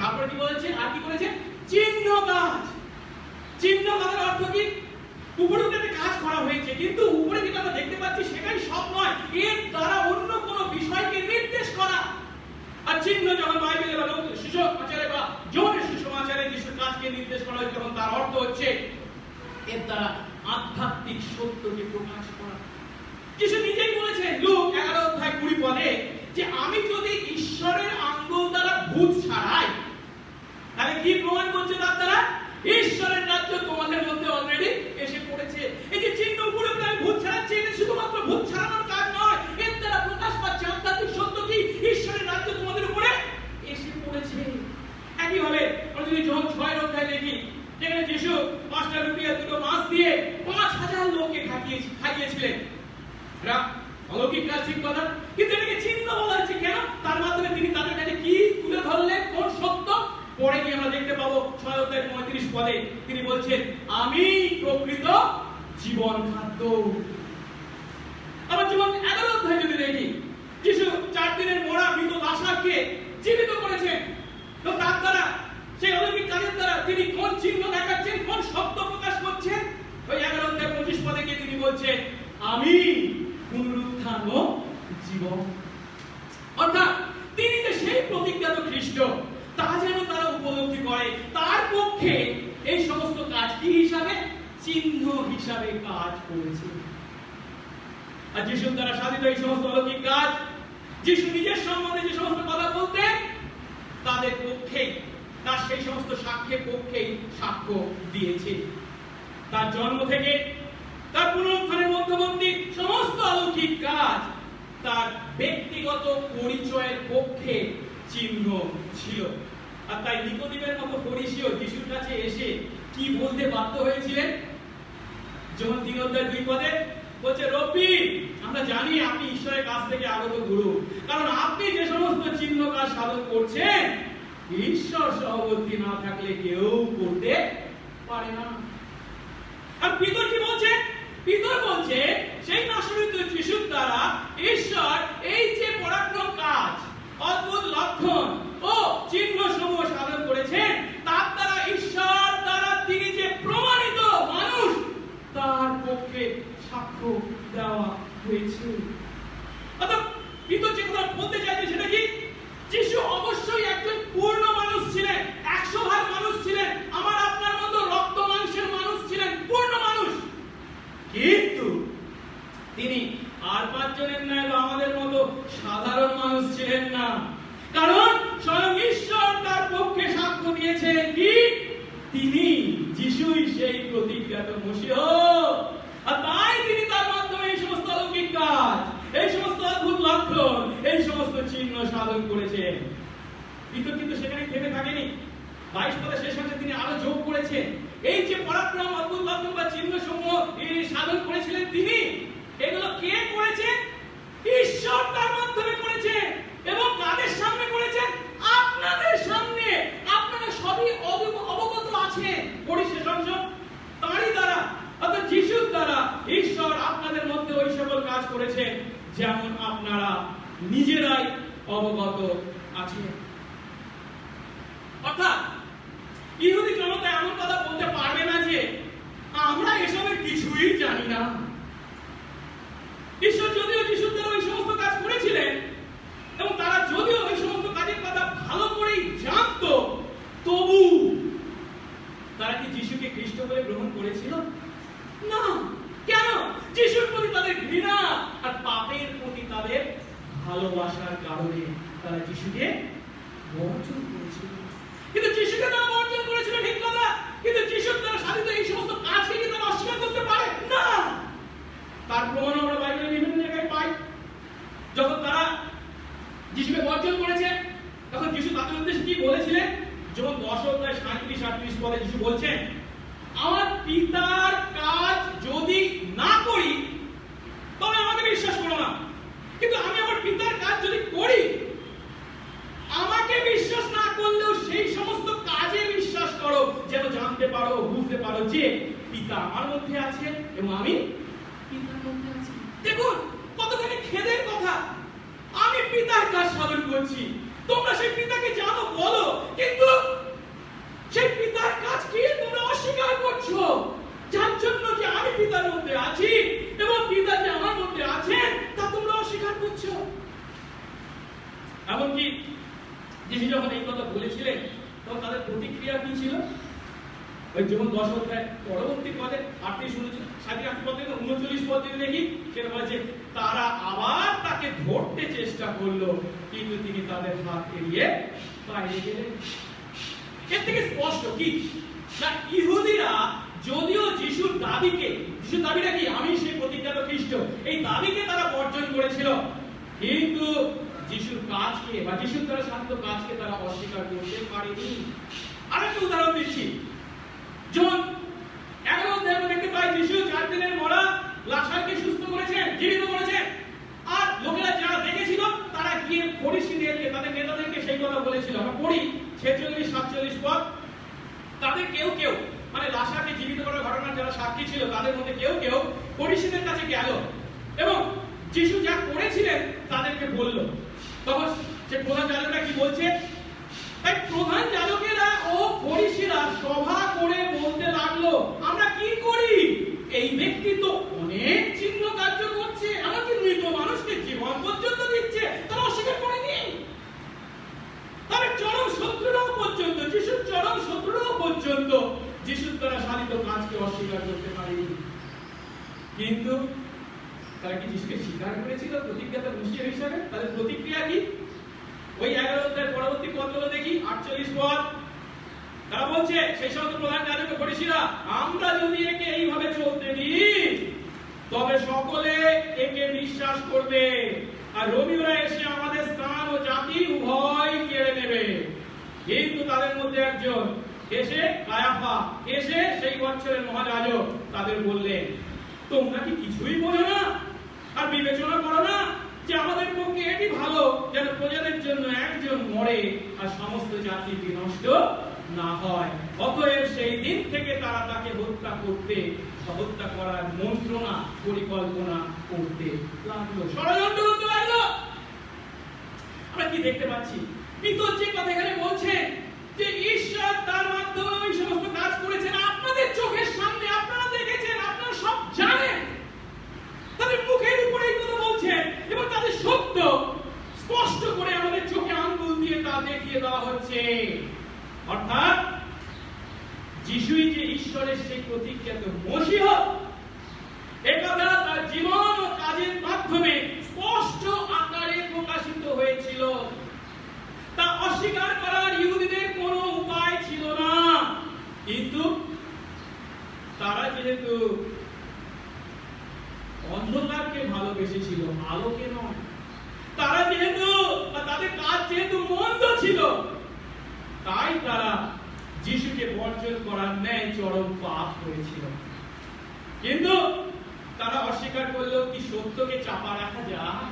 তারপরে কি বলেছে? আর কি করেছে? চিহ্ন কাজ। চিহ্ন কাজের অর্থ কি? উপরে একটা কাজ করা হয়েছে, কিন্তু উপরে যেটা আমরা দেখতে পাচ্ছি সেটাই সব নয়, এর দ্বারা অন্য কোনো বিষয়কে নির্দেশ করা। আর চিহ্ন যখন বাইবেলে বা সুসমাচারে বা যোহনের সুসমাচারে যিশুর কাজকে নির্দেশ করা হয়েছে, তখন তার অর্থ হচ্ছে এর দ্বারা আধ্যাত্মিক সত্যকে প্রকাশ করা। যিশু নিজেই বলেছেন লুক 11:20 পদে যে আমি যদি ঈশ্বরের আঙ্গুল দ্বারা ভূত ছাড়াই, তাহলে কি করেছেন। অলৌকিক কাজ, ঠিক কথা, কিন্তু এটাকে চিহ্ন বলা হয়েছে কেন? তার মাধ্যমে তিনি তাদের কাছে কি তুলে ধরলেন, কোন সত্য? পরে গিয়ে আমরা দেখতে পাবো 6 অধ্যায় 35 পদে তিনি বলছেন, আমি প্রকৃত জীবন খাদ্য। আবার যেমন 11 অধ্যায় যদি দেখি, যিশু 4 দিনের মরা মৃত লাশাকে জীবিত করেছেন। তো তার দ্বারা, সেই অলৌকিক কাজের দ্বারা তিনি কোন চিহ্ন দেখাচ্ছেন, কোন সত্য প্রকাশ করছেন? ওই 11 অধ্যায় 25 পদে গিয়ে তিনি বলছেন, আমি পুনরুত্থান ও জীবন। অর্থাৎ তিনি যে সেই প্রতিজ্ঞাত খ্রিস্ট, তা যেন তারা উপলব্ধি করে। তার পক্ষে এই সমস্ত কাজ কি হিসাবে? চিহ্ন হিসাবে কাজ করেছে। আর যিশুর দ্বারা সাধিত এই সমস্ত অলৌকিক কাজ, যিশু নিজের সম্বন্ধে যে সমস্ত কথা বলতেন, তাদের পক্ষে, তার সেই সমস্ত সাক্ষ্যের পক্ষে সাক্ষ্য দিয়েছে। তার জন্ম থেকে তার পুনরুত্থানের মধ্যবর্তী সমস্ত অলৌকিক কাজ তার ব্যক্তিগত পরিচয়ের পক্ষে চিহ্ন ছিল। আর তাই নিকোদিমের মতো ফরিসীও যিশুর কাছে এসে কি বলতে বাধ্য হয়েছিলেন? যেমন 3 অধ্যায় 2 পদে বলছে, রব্বি, আমরা জানি আপনি ঈশ্বরের কাছ থেকে আগত গুরু, কারণ আপনি যে সমস্ত চিহ্ন কাজ সাধন করছেন, ঈশ্বর সহবর্তী না থাকলে কেউ করতে পারে না। আর পিতর কি বলছে? পিতর বলছে, সেই নাসরিত যিশুর দ্বারা ঈশ্বর এই যে পরাক্রম কাজ, অদ্ভুত লক্ষণ ও চিহ্ন সমূহ সাধন করেছেন, তার দ্বারা ঈশ্বর দ্বারা তিনি যে প্রমাণিত মানুষ, তার পক্ষে সাক্ষ্য দেওয়া হয়েছে। অর্থাৎ পিতর যে কথা বলতে চাইছে সেটা কি? যিশু অবশ্যই একজন পূর্ণ মানুষ ছিলেন, 100 মানুষ ছিলেন, আমার আপনার মতো রক্ত মাংসের মানুষ ছিলেন, পূর্ণ মানুষ। কিন্তু তিনি আর 5 জনের ন্যায় বা আমাদের মতো সাধারণ মানুষ ছিলেন না, কারণ স্বয়ং ঈশ্বর তার পক্ষে সাক্ষ্য দিয়েছেন কি? তিনি যিশুই সেই প্রতিজ্ঞাত মসিহ। আর তাই তিনি তার মাধ্যমে এই সমস্ত অলৌকিক কাজ, এই সমস্ত অদ্ভুত লক্ষণ, এই সমস্ত চিহ্ন সাধন করেছেন। কিন্তু সেখানে থেমে থাকেনি। 22 পদে শেষ অংশে তিনি আরো যোগ করেছেন, এই যে পরাক্রম, অদ্ভুত লক্ষণ বা চিহ্ন সমূহ সাধন করেছিলেন তিনি, এগুলো কে করেছেন? ঈশ্বর তার মাধ্যমে করেছেন। এবং কাদের সামনে করেছেন? আপনাদের সামনে। আপনারা সবই অবগত আছেন। পরিশেষ অংশ তারই দ্বারা, অর্থাৎ যিশুর দ্বারা ঈশ্বর আপনাদের মধ্যে ওই সকল কাজ করেছেন, যেমন আপনারা নিজেরাই অবগত আছেন। অর্থাৎ ইহুদি জনতা এমন কথা বলতে পারবে না যে আমরা এসবের কিছুই জানি না। ঈশ্বর যদিও যিশুর দ্বারা ওই সমস্ত কাজ করেছিলেন এবং তারা যদিও ওই সমস্ত কাজের কথা ভালো করেই জানতো, তবু তারা কি যিশুকে খ্রিস্ট বলে গ্রহণ করেছিল? না। কেন? যিশুর প্রতি তাদের ঘৃণা আর পাপের প্রতি তাদের ভালোবাসার কারণে তারা যিশুকে বর্জন করেছিল। কিন্তু যিশুকে তারা বর্জন করেছিল, ঠিক কথা, কিন্তু যিশুর দ্বারা সাধিত এই সমস্ত কাজকে কি তারা অস্বীকার করতে পারে না? তার প্রমাণ আমরা বাইবেলের বিভিন্ন জায়গায় পাই। যখন তারা যিশুকে বর্জন করেছে, তখন যিশু তাদের উদ্দেশ্যে কি বলেছিলেন? যখন 10 অধ্যায় 37-38 পদে যিশু বলছেন, আমার পিতার কাজ যদি না করি তবে আমাকে বিশ্বাস করো না, কিন্তু আমি আমার পিতার কাজ যদি করি, আমাকে বিশ্বাস না করলেও সেই সমস্ত কাজে বিশ্বাস করো, যেন জানতে পারো, বুঝতে পারো যে পিতা আমার মধ্যে আছে এবং আমি পিতার মধ্যে আছি। দেখুন কতখানি খেদের কথা। আমি পিতার কাজ সাধন করছি, তোমরা সেই পিতাকে জানো বলো, কিন্তু সেই পিতার কাজ কি তোমরা অস্বীকার করছো, যার জন্য যে আমি পিতার মধ্যে আছি এবং পিতা যে আমার মধ্যে আছেন তা তোমরা অস্বীকার করছো। এমনকি যিশু যখন এই কথা বলেছিলেন, তখন তাদের প্রতিক্রিয়া কি ছিল? ওই যেমন 10 অধ্যায় পরবর্তী পদে 38 পদে 39 পদে দেখি, সেটা বলেছে, তারা আবার তাকে ধরতে চেষ্টা করলো, কিন্তু তিনি তাদের হাত এড়িয়ে বাইরে গেলেন। এর থেকে স্পষ্ট কি না, ইহুদিরা যদিও যিশুর দাবিকে, যিশুর দাবিটা কি? আমি সেই প্রতিজ্ঞাত খ্রিস্ট, এই দাবিকে তারা বর্জন করেছিল, কিন্তু যিশুর কাজকে বা যিশুর দ্বারা সাধিত কাজকে তারা অস্বীকার করতে পারেনি। আরেকটা উদাহরণ দিচ্ছি। যেমন 11 অধ্যায়ে দেখতে পাই, যিশু 4 দিনের মরা লাজারকে সুস্থ করেছেন। তাদের কেউ কেউ মানে লাশাকে জীবিত করার ঘটনার যারা সাক্ষী ছিল তাদের মধ্যে কেউ কেউ ফরিসীদের কাছে গেল এবং যিশু যা করেছিলেন তাদেরকে বলল। তখন সে প্রধান যাজকরা কি বলছে, তাই প্রধান যাজকেরা ও ফরিসীরা সভা করে বলতে লাগলো, আমরা কি করি? এই ব্যক্তি তো অনেক চিহ্ন কার্য করছে, এমনকি মৃত মানুষকে জীবন পর্যন্ত দিচ্ছে, তারা অস্বীকার করেনি। তবে চরম শত্রুরাও পর্যন্ত, যিশুর চরম শত্রুরাও পর্যন্ত যিশুর দ্বারা সাধিত কাজকে অস্বীকার করতে পারেনি। কিন্তু তারা কি যিশুকে স্বীকার করেছিল প্রতিজ্ঞাতা মুশিয়া হিসাবে? তাদের প্রতিক্রিয়া কি? ওই 11 অধ্যায়ের পরবর্তী পদগুলো দেখি, 48 পদ। তারা বলছে, সেই সমস্ত প্রধান যাজক ও ফরিসীরা, আমরা যদি একে এইভাবে চলতে দিই তবে সকলে একে বিশ্বাস করবে, আর রোমীয়রা এসে আমাদের স্থান ও জাতি উভয় কেড়ে নেবে। কিন্তু তাদের মধ্যে একজন এসে কায়াফা, এসে সেই বছরের মহাযাজক, তাদের বললেন, তোমরা কি কিছুই বোঝো না আর বিবেচনা করো না যে আমাদের পক্ষে এটি ভালো যেন প্রজাদের জন্য একজন মরে আর সমস্ত জাতি বিনষ্ট না হয়। অতএব সেই দিন থেকে তারা তাকে হত্যা করতে, হত্যা করার মন্ত্রণা পরিকল্পনা করতে লাগলো, ষড়যন্ত্র করতে লাগলো। আমরা কি দেখতে পাচ্ছি? পিতর যে কথা এখানে বলছেন যে ঈশ্বর তার মাধ্যমে ওই সমস্ত কাজ করেছেন, আপনাদের চোখের সামনে, আপনারা দেখেছেন, আপনারা সব জানেন। তাদের মুখের উপরে এই কথা বলছেন এবং তাদের সত্য স্পষ্ট করে আমাদের চোখে আঙ্গুল দিয়ে তা দেখিয়ে দেওয়া হচ্ছে। অর্থাৎ যিশুই যে ঈশ্বরের সেই প্রতিজ্ঞাত মসিহ, একথা তার জীবন ও কাজের মাধ্যমে স্পষ্ট আকারে প্রকাশিত হয়েছিল। তা অস্বীকার করার ইহুদিদের কোনো উপায় ছিল না। কিন্তু তারা যেহেতু অন্ধকারকে ভালোবেসেছিল, আলোকে নয়, তারা যেহেতু তাদের কাজ যেহেতু মন্দ ছিল, তাই তারা যিশুকে বর্জন করার ন্যায় চরম পাপ করেছিল। কিন্তু তারা অস্বীকার করলেও কি সত্যকে চাপা রাখা যায়?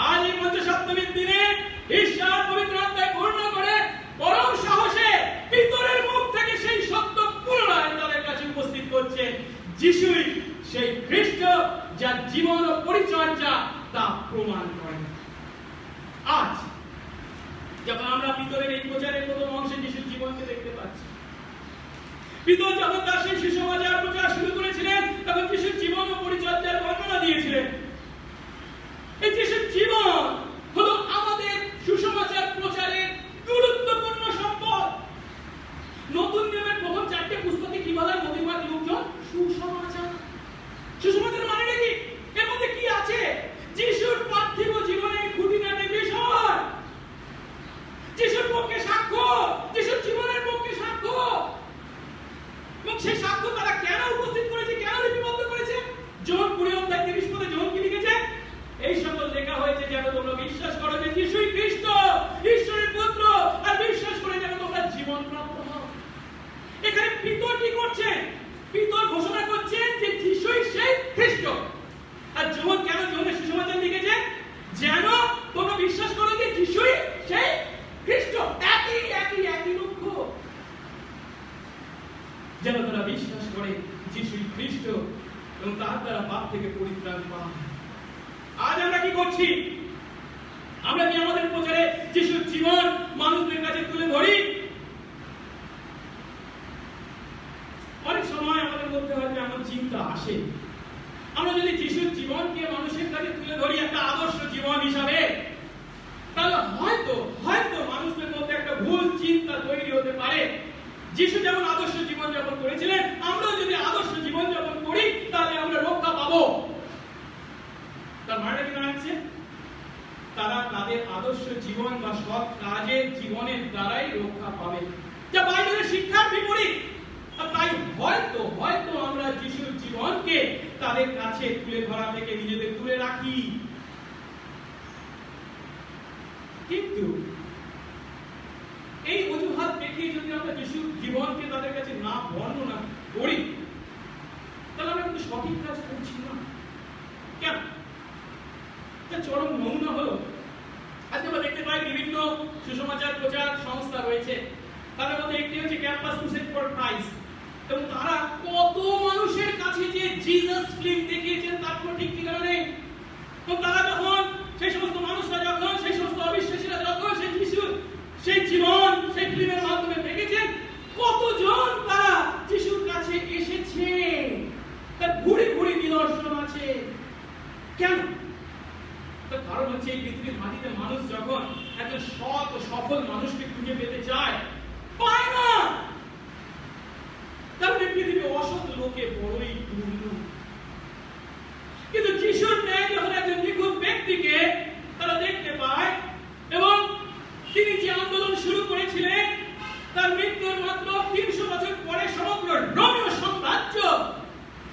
আজ এই পঞ্চসপ্তমীর দিনে ঈশ্বর পবিত্র আত্মায় পূর্ণ করে পরম সাহসে পিতরের মুখ থেকে সেই সত্য পুনরায় তাদের কাছে উপস্থিত করছেন। যিশুই সেই খ্রিস্ট যার জীবন ও পরিচর্যা তা প্রমাণ করেন। আজ যখন আমরা পিতরের এই প্রচারের প্রথম অংশে যিশুর জীবনকে দেখতে পাচ্ছি, পিতর যখন তার সেই সুসমাচার প্রচার শুরু করেছিলেন তখন যিশুর জীবন ও পরিচর্যার বর্ণনা দিয়েছিলেন। এই যিশুর জীবন হলো আমাদের সুসমাচার প্রচারের গুরুত্বপূর্ণ সম্পদ। নতুন নিয়মের প্রথম 4টে পুস্তকে কি বলা হয়? মতিবাদ লোকজন সুসমাচার। সুসমাচার মানে কি? এর মধ্যে কি আছে? যিশুর পার্থিব জীবনের খুঁটিনাটি বিষয়, যিশুর পক্ষে সাক্ষ্য, যিশুর জীবনের পক্ষে সাক্ষ্য। এবং সেই সাক্ষ্য তারা কেন উপস্থিত করেছে, কেন লিপিবদ্ধ করেছে? যোহন 20:30 পদে যোহন কি লিখেছে? এই সকল লেখা হয়েছে যেন তোমরা বিশ্বাস করো যে যিশুই খ্রিস্ট, ঈশ্বরের পুত্র, আর বিশ্বাস করে যেন তোমরা জীবন প্রাপ্ত হও। এখানে পিতর কি করছেন? পিতর ঘোষণা করছেন যে যিশুই সেই খ্রিস্ট। আর যোহন কেন যোহনের সুসমাচার লিখেছে? যেন তোমরা বিশ্বাস করো যে যিশুই সেই খ্রিস্ট। একই লক্ষ্য, যেন তোমরা বিশ্বাস করে যিশুই খ্রিস্ট এবং তার দ্বারা পাপ থেকে পরিত্রাণ পাও। আজ আমরা কি করছি? আমরা কি আমাদের প্রচারে যিশুর জীবন মানুষদের কাছে তুলে ধরি? অনেক সময় আমাদের মধ্যে হয়তো এমন চিন্তা আসে, আমরা যদি যিশুর জীবনকে মানুষের কাছে তুলে ধরি একটা আদর্শ জীবন হিসাবে, তাহলে হয়তো মানুষদের মধ্যে একটা ভুল চিন্তা তৈরি হতে পারে। যিশু যেমন আদর্শ জীবন যাপন করেছিলেন, আমরাও যদি আদর্শ জীবন যাপন করি তাহলে আমরা রক্ষা পাবো। তার মানে কি দাঁড়াচ্ছে? তারা তাদের আদর্শ জীবন বা সৎ কাজের জীবনের দ্বারাই রক্ষা পাবে, যা বাইবেলের শিক্ষার বিপরীত। আর তাই হয়তো আমরা যিশুর জীবনকে তাদের কাছে তুলে ধরা থেকে নিজেদের দূরে রাখি। কিন্তু এই অজুহাত দেখিয়ে যদি আমরা যিশুর জীবনকে তাদের কাছে না বর্ণনা করি তাহলে আমরা কিন্তু সঠিক কাজ করছি না। কেন? চরম নমুনা হলো আজকে আমরা দেখতে পাই বিভিন্ন সুসমাচার প্রচার সংস্থা রয়েছে, তাদের মধ্যে একটি হচ্ছে ক্যাম্পাস ক্রুসেড ফর ক্রাইস্ট। এবং তারা কত মানুষের কাছে যে জিসাস ফিল্ম দেখিয়েছেন তার কোনো ঠিক ঠিকানা নেই। তো তারা যখন সেই সমস্ত মানুষরা যখন সেই সমস্ত অবিশ্বাসীরা যখন সেই যিশু সেই জীবন সেই ফিল্মের মাধ্যমে দেখেছেন, কতজন তারা যিশুর কাছে এসেছে, তার ঘুরে ঘুরে নিদর্শন আছে। কেন? তার কারণ হচ্ছে এই পৃথিবীর মাটিতে মানুষ যখন একজন সৎ ও সফল মানুষকে খুঁজে পেতে চায়, পায় না। তাহলে পৃথিবী অসৎ লোকে বড়ই পূর্ণ। কিন্তু যিশুর ন্যায় যখন একজন নিখুঁত ব্যক্তিকে তারা দেখতে পায়, এবং তিনি যে আন্দোলন শুরু করেছিলেন তার মৃত্যুর মাত্র 300 বছর পরে সমগ্র রোমীয় সাম্রাজ্য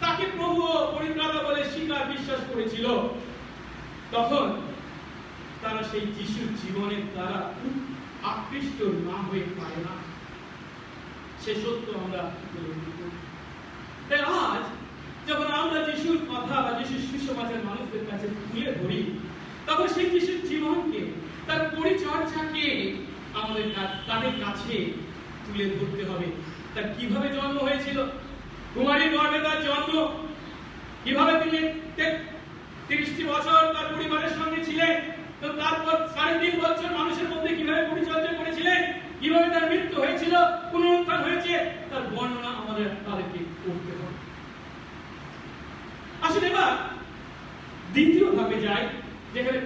তাকে প্রভু ও পরিত্রাতা বলে স্বীকার বিশ্বাস করেছিল, তখন তারা সেই যিশুর জীবনের দ্বারা আকৃষ্ট না হয়ে পারে না। সে সত্য আমরা উপলব্ধি করি। তাই আজ যখন আমরা যিশুর কথা বা যিশুর সুসমাচার মানুষদের কাছে তুলে ধরি, তখন সেই যিশুর জীবনকে, তার পরিচর্যাকে আমাদের তাদের কাছে তুলে ধরতে হবে। তার কিভাবে জন্ম হয়েছিল, কুমারীর গর্ভে তার জন্ম, কিভাবে তিনি 30টি বছর তার পরিবারের সঙ্গে ছিলেন, তো তারপর 3.5 বছর মানুষের মধ্যে কিভাবে পরিচর্যা করেছিলেন, কিভাবে তার মৃত্যু হয়েছিল, পুনরুত্থান হয়েছে, তার বর্ণনা আমাদের তাদেরকে করতে হবে। আসলে এবার দ্বিতীয় ধাপে যাই, যেখানে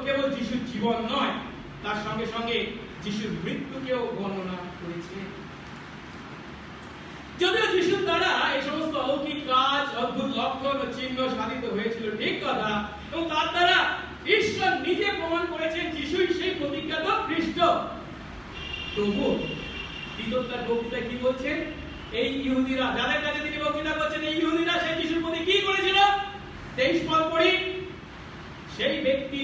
কেবল যিশুর জীবন নয়, তার সঙ্গে সঙ্গে যিশুর মৃত্যুকেও বর্ণনা করেছে। যদিও যিশুর দ্বারা এই সমস্ত অলৌকিক কাজ, অদ্ভুত লক্ষণ ও চিহ্ন সাধিত হয়েছিল, ঠিক কথা, এবং তার দ্বারা ঈশ্বর নিজে প্রমাণ করেছেন যিশুই সেই প্রতিজ্ঞাত খ্রিস্ট, তবু তিতোস তার বক্তৃতায় কি বলছেন? এই ইহুদিরা, যাদের কাছে তিনি বক্তৃতা করছেন, এই ইহুদিরা সেই যিশুর প্রতি কি করেছিল? 23 পদ পড়ি, সেই ব্যক্তি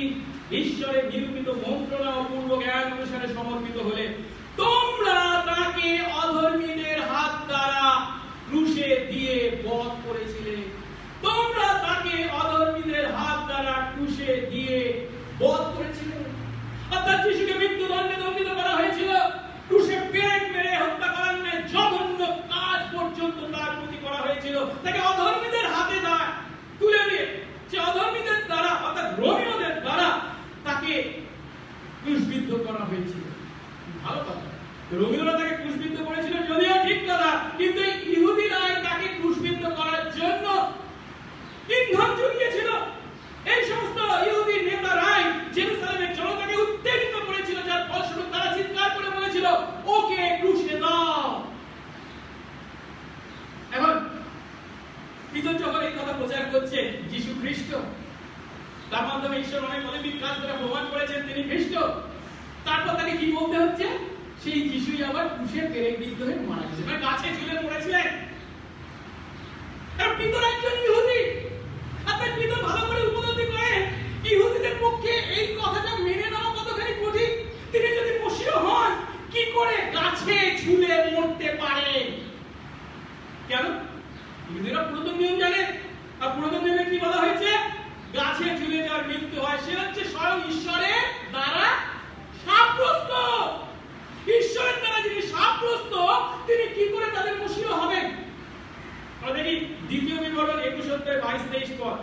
ঈশ্বরের নিরূপিত মন্ত্রণা ও পূর্ব জ্ঞান অনুসারে সমর্পিত হলে তোমরা তাকে অধর্মীদের হাত দ্বারা ক্রুশে দিয়ে বধ করেছিলে। তোমরা তাকে অধর্মীদের হাত দ্বারা ক্রুশে দিয়ে বধ করেছিলে। অর্থাৎ যিশুকে মৃত্যুদণ্ডে দণ্ডিত করা হয়েছিল, ক্রুশে পেরেক মেরে হত্যা করার ন্যায় জঘন্য কাজ পর্যন্ত তার প্রতি করা হয়েছিল। তাকে অধর্মীদের হাতে তুলে দিয়ে সে অধর্মীদের দ্বারা, অর্থাৎ রোমীয়দের দ্বারা তাকে ক্রুশবিদ্ধ করা হয়েছিল। ভালো কথা, রোমীয়রা তাকে ক্রুশবিদ্ধ করেছিল, যদিও ঠিক কথা, কিন্তু ইহুদিরাই তাকে ক্রুশবিদ্ধ করার জন্য ইন্ধন জুগিয়েছিল। এই সমস্ত ইহুদি নেতারাই জেরুসালেমের জনতাকে উত্তেজিত করেছিল, যার ফলস্বরূপ তারা চিৎকার করে বলেছিল, ওকে ক্রুশে দাও। এখন তিতোস যখন এই কথা প্রচার করছে, যিশু খ্রিস্ট, তার মাধ্যমে ঈশ্বর অনেক অলৌকিক কাজ দ্বারা প্রমাণ করেছেন তিনি খ্রিস্ট, তারপর তাকে কি বলতে হচ্ছে? সেই যিশুই আবার ক্রুশে পেরেকবিদ্ধ হয়ে মারা গেছে, মানে গাছে ঝুলে পড়েছিলেন। আর পিতর একজন ইহুদি, আপনার পিতর ভালো করে উপলব্ধি করেন ইহুদিদের পক্ষে এই কথাটা মেনে নেওয়া কতখানি কঠিন। তিনি যদি মসিহ হন, কি করে গাছে ঝুলে মরতে পারে? কেন? ইহুদিরা পুরাতন নিয়ম জানে, আর পুরাতন নিয়মে কি বলা হয়েছে? গাছে ঝুলে যার মৃত্যু হয় সে হচ্ছে স্বয়ং ঈশ্বরের দ্বারা শাপগ্রস্ত। ঈশ্বরের দ্বারা যিনি শাপগ্রস্ত, তিনি কি করে তাদের মসিহ হবেন? আমরা দেখি দ্বিতীয় বিবরণ 21-22-23 পদ।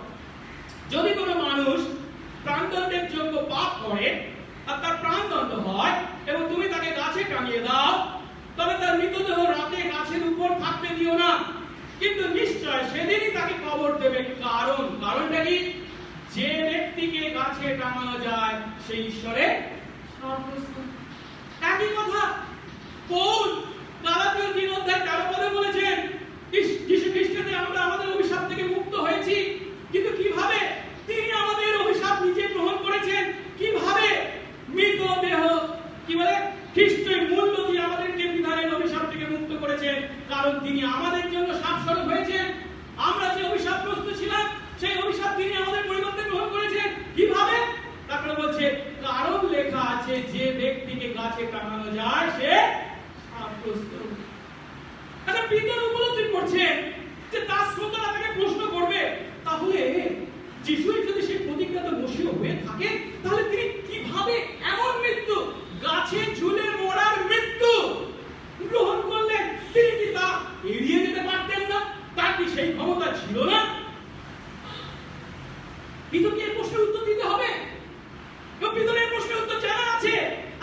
যদি কোনো মানুষ প্রাণদণ্ডের যোগ্য পাপ করে আর তার প্রাণদণ্ড হয়, এবং তুমি তাকে গাছে টাঙিয়ে দাও, তবে তার মৃতদেহ রাতে গাছের উপর থাকতে দিও না, কিন্তু নিশ্চয় সেদিনই তাকে কবর দেবে। কারণটা কি? যে ব্যক্তিকে গাছে টাঙানো যায় সেই ঈশ্বরের শাপগ্রস্ত। একই কথা পৌল গালাতীয় 3:13 পদে বলেছেন, যিশু খ্রিস্টতে আমরা আমাদের অভিশাপ থেকে মুক্ত হয়েছি। কিন্তু কিভাবে? তিনি আমাদের অভিশাপ নিজে গ্রহণ করেছেন। কিভাবে? মৃতদেহ, কি বলে, খ্রিস্টের মূল্য দিয়ে আমাদেরকে বিধানের অভিশাপ থেকে মুক্ত করেছেন, কারণ তিনি আমাদের জন্য শাপস্বরূপ হয়েছেন। আমরা যে অভিশাপগ্রস্ত ছিলাম, সেই অভিশাপ তিনি আমাদের পরিবর্তে গ্রহণ করেছেন। কিভাবে? তারপরে বলছে, কারণ লেখা আছে, যে ব্যক্তিকে গাছে টাঙানো যায় সে শাপগ্রস্ত। আচ্ছা, পিতর উপলব্ধি করছেন যে তার শ্রোতারা তাকে প্রশ্ন করবে, তাহলে যিশুই যদি সেই প্রতিজ্ঞাত মসিহ হয়ে থাকে, তাহলে তিনি কিভাবে এমন মৃত্যু, গাছে ঝুলে মরার মৃত্যু পিতরকে এই প্রশ্নের উত্তর দিতে হবে, এবং পিতরের প্রশ্নের উত্তর জানা আছে।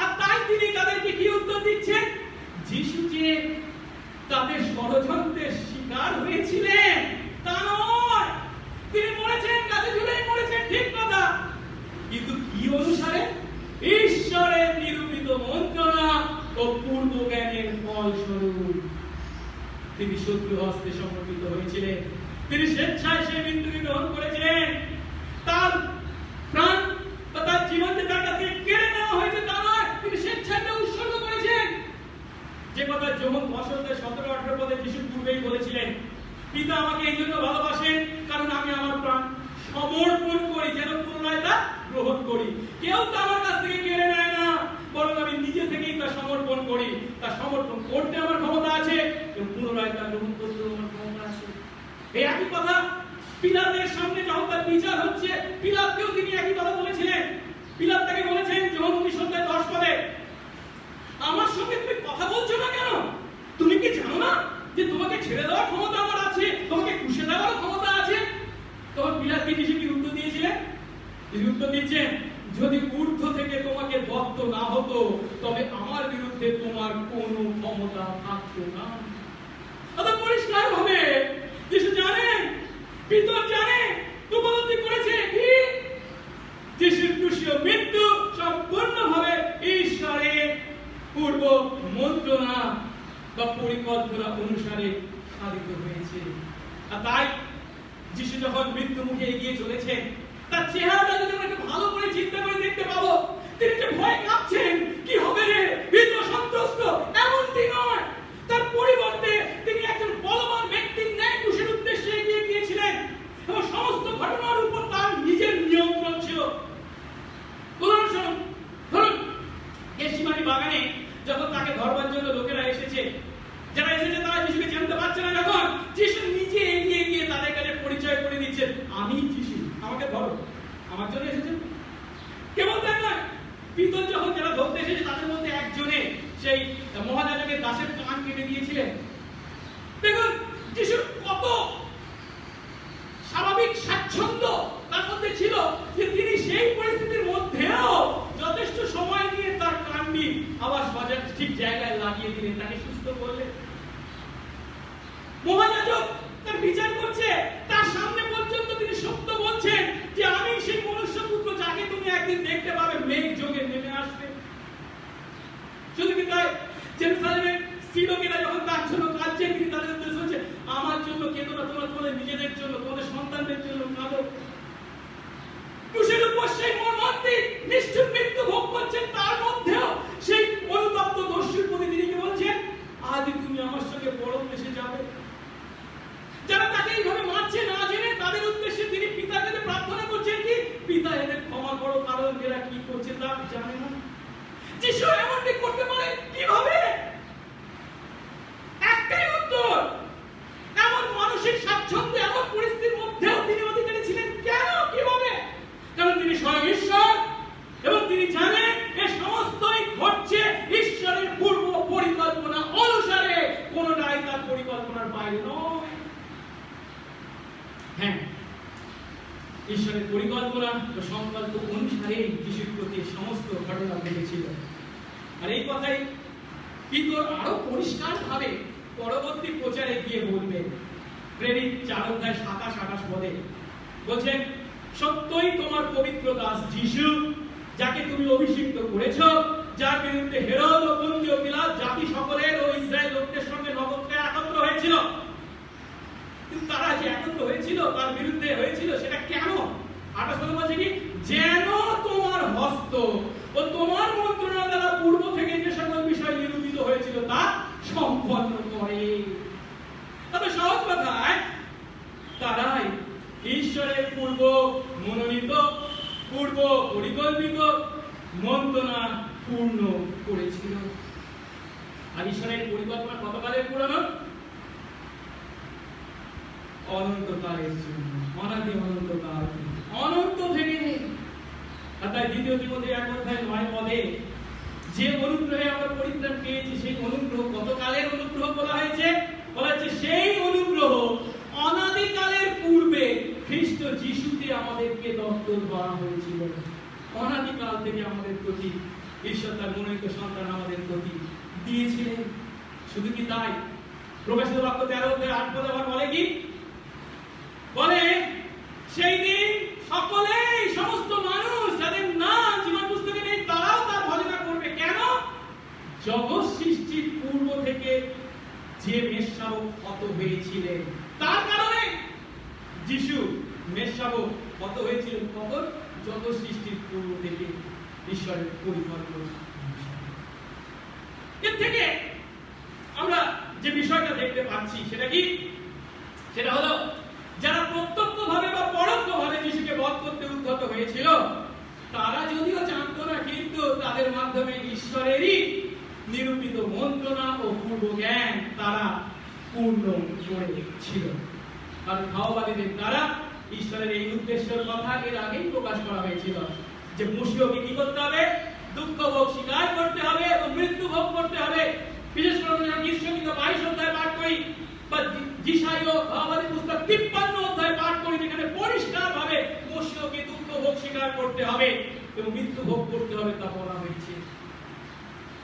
আর তাই তিনি তাদেরকে কি উত্তর দিচ্ছেন? যিশু যে তাদের ষড়যন্ত্রের শিকার হয়েছিলেন তা নয়, তিনি মরেছেন, গাছে ঝুলেই মরেছেন, ঠিক কথা, কিন্তু কি অনুসারে? ঈশ্বরের নিরূপিত মন্ত্রণা ও পূর্ব জ্ঞানের ফলস্বরূপ তিনি শত্রু হস্তে সমর্পিত হয়েছিলেন। তিনি স্বেচ্ছায় সেই মৃত্যুকে গ্রহণ করেছিলেন। তার প্রাণ বা তার জীবন যে তার কাছে কেড়ে নেওয়া হয়েছে তা নয়, তিনি স্বেচ্ছায় তা উৎসর্গ করেছেন। যে কথা যোহন 17-18 পদে যিশু পূর্বেই বলেছিলেন, পিতা আমাকে এই জন্য ভালোবাসেন কারণ আমি আমার প্রাণ সমর্পণ করি যেন পুনরায় তা গ্রহণ করি। কেউ তো আমার কাছ থেকে কেড়ে নেয় না, বরং আমি নিজে থেকেই তা সমর্পণ করি। তা সমর্পণ করতে আমার ক্ষমতা আছে এবং পুনরায় তা গ্রহণ করতেও আমার ক্ষমতা আছে। এই একই কথা পিলাতের সামনে যখন তার বিচার হচ্ছে, পিলাতকেও তিনি একই কথা বলেছিলেন। পিলাত তাকে বলেছেন যোহন 19:10 পদে, আমার সঙ্গে তুমি কথা বলছো না কেন? তুমি কি জানো না যে তোমাকে ছেড়ে দেওয়ার ক্ষমতা আমার আছে, তোমাকে কুশে দেওয়ার ক্ষমতা আছে? তখন পিলাত কি উত্তর দিয়েছিলেন? তিনি উত্তর দিচ্ছেন, যদি ঊর্ধ্ব থেকে তোমাকে দত্ত না হতো তবে আমার বিরুদ্ধে তোমার কোনো ক্ষমতা থাকতো না। অর্থাৎ পরিষ্কার ভাবে যিশু জানেন, পিতর জানে, উপলব্ধি করেছে কি যিশুর ক্রুশীয় মৃত্যু সম্পূর্ণভাবে ঈশ্বরের পূর্ব মন্ত্রণা বা পরিকল্পনা অনুসারে সাধিত হয়েছে। আর তাই যিশু যখন মৃত্যু মুখে এগিয়ে চলেছেন, তার চেহারাটা যদি আমরা একটু ভালো করে চিন্তা করে দেখতে পাবো, তিনি যে ভয় কাঁপছেন, কি হবে রে, ভীত সন্ত্রস্ত, এমনটি নয়। তার পরিবর্তে তিনি একজন বলবান ব্যক্তির ন্যায় ক্রুশের উদ্দেশ্যে এগিয়ে গিয়েছিলেন এবং সমস্ত ঘটনার উপর তার নিজের নিয়ন্ত্রণ ছিল। উদাহরণস্বরূপ ধরুন, গেতসেমানি বাগানে যখন তাকে ধরবার জন্য লোকেরা এসেছে, যারা এসেছে তারা যিশুকে চিনতে পারছে না, যখন যিশু নিজে এগিয়ে গিয়ে তাদের কাছে পরিচয় করে দিচ্ছেন, আমি যিশু, আমাকে ধরো, আমার জন্য এসেছেন। কেবল তাই নয়, পিতর যখন যারা ধরতে এসেছে তাদের মধ্যে একজনে সেই মহাযাজকের দাসের কান কেটে দিয়েছিলেন। দেখুন যিশুর কত স্বাভাবিক স্বাচ্ছন্দ্য তার মধ্যে ছিল যে তিনি সেই পরিস্থিতির মধ্যেও যথেষ্ট সময় নিয়ে তার কানটি আবার সজাগ ঠিক জায়গায় লাগিয়ে দিলেন, তাকে সুস্থ করলেন। মহাযাজক তার বিচার করছে, তার সামনে পর্যন্ত তিনি সত্য বলছেন যে আমি সেই মনুষ্যপুত্র যাকে তুমি একদিন দেখতে পাবে, মেঘ যোগে নেমে আসবে। শুধু কি তাই, জেরুজালেমের স্ত্রীলোকেরা যখন তার জন্য কাঁদছে, তিনি তাদের উদ্দেশ্যে বলছে, আমার জন্য কেঁদো না, তোমরা তোমাদের নিজেদের জন্য, তোমাদের সন্তানদের জন্য কাঁদো। ক্রুশের উপর সেই মর্মান্তিক নিষ্ঠুর মৃত্যু ভোগ করছেন, তার মধ্যেও সেই অনুতপ্ত দস্যুর প্রতি তিনি কি বলছেন, আজ তুমি আমার সঙ্গে পরম দেশে যাবে। যারা তাকে এইভাবে মারছে না জেনে, তাদের উদ্দেশ্যে তিনি পিতার কাছে প্রার্থনা করছেন কি, পিতা এদের ক্ষমা করো কারণ এরা কি করছে তা জানে না। যিশু এমনটি করতে পারে কিভাবে? একটাই উত্তর, এমন মানসিক স্বাচ্ছন্দ্য, এমন পরিস্থিতির মধ্যেও তিনি অধিকারী ছিলেন কেন, কিভাবে? কারণ তিনি স্বয়ং ঈশ্বর এবং তিনি জানেন এ সমস্তই ঘটছে ঈশ্বরের পূর্ব পরিকল্পনা অনুসারে, কোনটাই তার পরিকল্পনার বাইরে নয়। হ্যাঁ, ঈশ্বরের পরিকল্পনা ও সংকল্প অনুসারে যিশুর প্রতি সমস্ত ঘটনা ঘটেছিল। আর এই কথাই পিতর আরো পরিষ্কার ভাবে পরবর্তী প্রচারে গিয়ে বলবেন। প্রেরিত 4:27-28 পদে বলছেন, সত্যই তোমার পবিত্র দাস যিশু, যাকে তুমি অভিষিক্ত করেছো, যার বিরুদ্ধে হেরোদ ও পন্তীয় পিলাত জাতি সকলের ও ইসরায়েল লোকদের সঙ্গে নগদে একত্র হয়েছিল। কিন্তু তারা যে একত্র হয়েছিল, তার বিরুদ্ধে হয়েছিল, সেটা কেন? 28 পদে বলছে কি, যেন তোমার হস্ত ও তোমার মন্ত্রণা দ্বারা পূর্ব থেকে যে সকল বিষয় নিরূপিত হয়েছিল তা সম্পন্ন করে। তবে সহজ কথায় তারাই ঈশ্বরের পূর্ব মনোনীত, পূর্ব পরিকল্পিত মন্ত্রণা পূর্ণ করেছিল। আর ঈশ্বরের পরিকল্পনা কতকালের পুরানো? অনন্তকালের জন্য, অনাদি অনন্তকাল, অনন্ত থেকে। আর তাই 2 তিমোথী 1:9 পদে যে অনুগ্রহে আমরা পরিত্রাণ পেয়েছি, সেই অনুগ্রহ কতকালের অনুগ্রহ বলা হয়েছে? বলা হচ্ছে সেই অনুগ্রহ অনাদিকালের পূর্বে খ্রিস্ট যিশুতে আমাদেরকে দত্তক করা হয়েছিল। অনাদিকাল থেকে আমাদের প্রতি ঈশ্বর তার মনোনীত সন্তান আমাদের প্রতি দিয়েছিলেন। শুধু কি তাই, প্রকাশিত বাক্য 13 অধ্যায় 8 পদে আবার বলে কি, বলে সেই দিন সকলেই, সমস্ত মানুষ যাদের নাম জীবন পুস্তকে নেই তারাও তার ভজনা করবে। কেন? জগৎ সৃষ্টির পূর্ব থেকে যে মেষশাবক হত হয়েছিলেন, তার কারণে যিশু মেষশাবক হত হয়েছিলেন। কখন? জগৎ সৃষ্টির পূর্ব থেকে ঈশ্বরের পরিকল্পনা। এর থেকে আমরা যে বিষয়টা দেখতে পাচ্ছি সেটা কি? সেটা হলো যারা প্রত্যক্ষভাবে বা পরোক্ষভাবে যিশুকে বধ করতে উদ্যত হয়েছিল, তারা যদিও জানতো না, কিন্তু তাদের মাধ্যমে ঈশ্বরেরই নিরূপিত মন্ত্রণা ও পূর্ব জ্ঞান তারা পূর্ণ করেছিল। কারণ ভাববাদীদের দ্বারা ঈশ্বরের এই উদ্দেশ্যের কথা এর আগেই প্রকাশ করা হয়েছিল যে মসিহকে কি করতে হবে? দুঃখ ভোগ স্বীকার করতে হবে এবং মৃত্যু ভোগ করতে হবে। বিশেষ করে আমরা গীতসংহিতা 22 অধ্যায় পাঠ করি বা যিশাইয় ভাববাদী পুস্তক 53 অধ্যায় পাঠ করি, যেখানে পরিষ্কারভাবে মসিহকে দুঃখ ভোগ স্বীকার করতে হবে এবং মৃত্যু ভোগ করতে হবে তা বলা হয়েছে।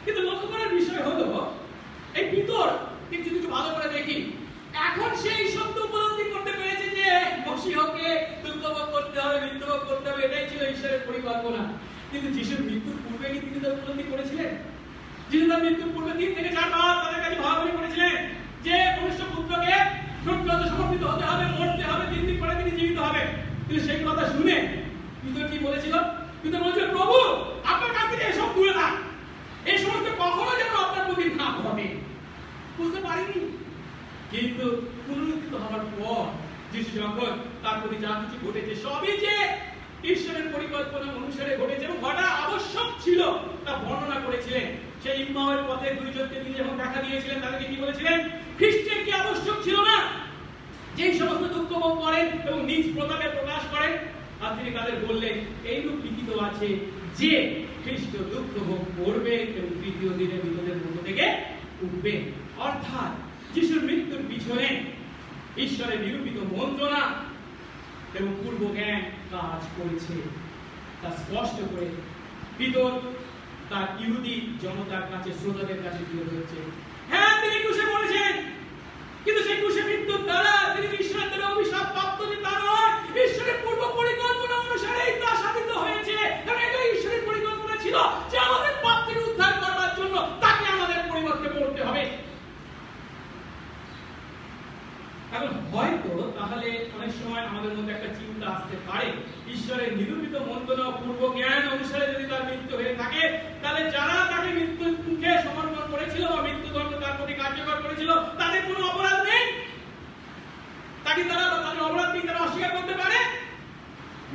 কিন্তু লক্ষ্য করার বিষয় হলো এই ভিতর কিন্তু একটু ভালো করে দেখি, এখন সেই সত্য উপলব্ধি করতে পেরেছে যে মসিহকে দুঃখ ভোগ করতে হবে, মৃত্যু ভোগ করতে হবে, এটাই ছিল ঈশ্বরের পরিকল্পনা। কিন্তু যিশুর মৃত্যুর পূর্বে কি তিনি তা উপলব্ধি করেছিলেন? যিশু তার মৃত্যুর পূর্বে 3 থেকে 4 বার তাদের কাছে ভাবাভাবি করেছিলেন যে মনুষ্য পুত্রকে সত্যতে সমর্পিত হতে হবে, মরতে হবে, 3 দিন পরে তিনি জীবিত হবে। কিন্তু সেই কথা শুনে পিতর কি বলেছিল? পিতর বলেছিল, প্রভু আপনার কাছ থেকে এসব দূরে থাক, এই সমস্ত কখনো যেন আপনার প্রতি না ঘটে। বুঝতে পারিনি, কিন্তু পুনরুত্থিত হওয়ার পর যিশু যখন তার প্রতি যা কিছু ঘটেছে সবই যে ঈশ্বরের পরিকল্পনা অনুসারে ঘটেছে এবং ঘটা আবশ্যক ছিল তা বর্ণনা করেছিলেন। সেই ইম্মাউয়ের পথে দুইজনকে তিনি যখন দেখা দিয়েছিলেন তাদেরকে কি বলেছিলেন? খ্রিস্টের কি আবশ্যক ছিল না যেই সমস্ত দুঃখ ভোগ করেন এবং নিজ প্রতাপে প্রকাশ করেন? আর তিনি তাদের বললেন, এইরূপ লিখিত আছে যে খ্রিস্ট দুঃখ ভোগ করবে এবং তৃতীয় দিনে মৃতদের মধ্য থেকে উঠবে। অর্থাৎ যিশুর মৃত্যুর পিছনে ঈশ্বরের নিরূপিত মন্ত্রণা এবং পূর্ব জ্ঞান কাজ করেছে, তা স্পষ্ট করে পিতর তার ইহুদি জনতার কাছে, শ্রোতাদের কাছে তুলে ধরছে। হ্যাঁ, তিনি ক্রুশে মরেছেন, কিন্তু সেই ক্রুশে মৃত্যুর দ্বারা তিনি ঈশ্বরের দ্বারা অভিশাপ প্রাপ্ত যে তা নয়, ঈশ্বরের পূর্ব পরিকল্পনা অনুসারেই তা সাধিত হয়েছে। কারণ এটা ঈশ্বরের পরিকল্পনা ছিল যে আমাদের পাপ থেকে উদ্ধার করার জন্য তাকে আমাদের পরিবর্তে করতে হবে। এখন হয়তো তাহলে অনেক সময় আমাদের মধ্যে একটা চিন্তা আসতে পারে, ঈশ্বরের নিরূপিত মন্ত্রণা পূর্ব জ্ঞান অনুসারে যদি তার মৃত্যু হয়ে থাকে, তাহলে যারা তাকে মৃত্যুর মুখে সমর্পণ করেছিল বা মৃত্যুদণ্ড তার প্রতি কার্যকর করেছিল তাদের কোনো অপরাধ নেই? তাকে তারা তাদের অপরাধ কি তারা অস্বীকার করতে পারে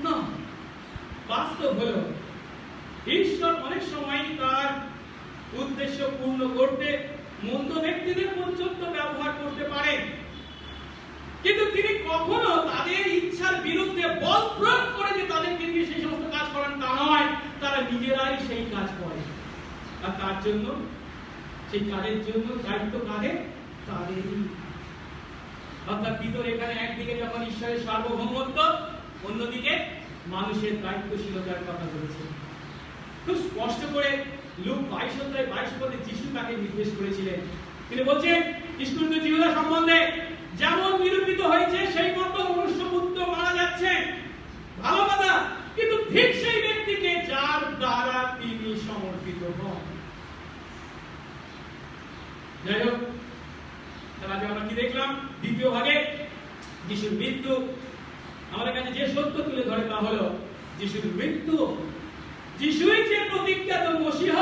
না? বাস্তব হলো ঈশ্বর অনেক সময় তার উদ্দেশ্য পূর্ণ করতে মন্দ ব্যক্তিদের পর্যন্ত ব্যবহার করতে পারেন, কিন্তু তিনি কখনো তাদের ইচ্ছার বিরুদ্ধে বল প্রয়োগ করে যে তাদেরকে দিয়ে সেই সমস্ত কাজ করান তা নয়। তারা নিজেরাই সেই কাজ করে, আর তার জন্য সেই কাজের জন্য দায়িত্ব কাদের? তাদেরই। অর্থাৎ ভিতরে এখানে একদিকে যখন ঈশ্বরের সার্বভৌমত্ব, অন্যদিকে মানুষের দায়িত্বশীলতার কথা বলেছে। খুব স্পষ্ট করে লুক 22 অধ্যায় 22 পদে যিশু তাকে নির্দেশ করেছিলেন। তিনি বলছেন ইস্করিওত জিহুদা সম্বন্ধে, যেমন নিরূপিত হয়েছে সেই মতো মনুষ্যপুত্র মারা যাচ্ছেন, ভালো কথা, কিন্তু ঠিক সেই ব্যক্তিকে যার দ্বারা তিনি সমর্পিত হন। যাই হোক, তাহলে আমরা কি দেখলাম? দ্বিতীয় ভাগে যিশুর মৃত্যু আমাদের কাছে যে সত্য তুলে ধরে তা হলো যিশুর মৃত্যু, যিশুই যে প্রতিজ্ঞাত মসিহ,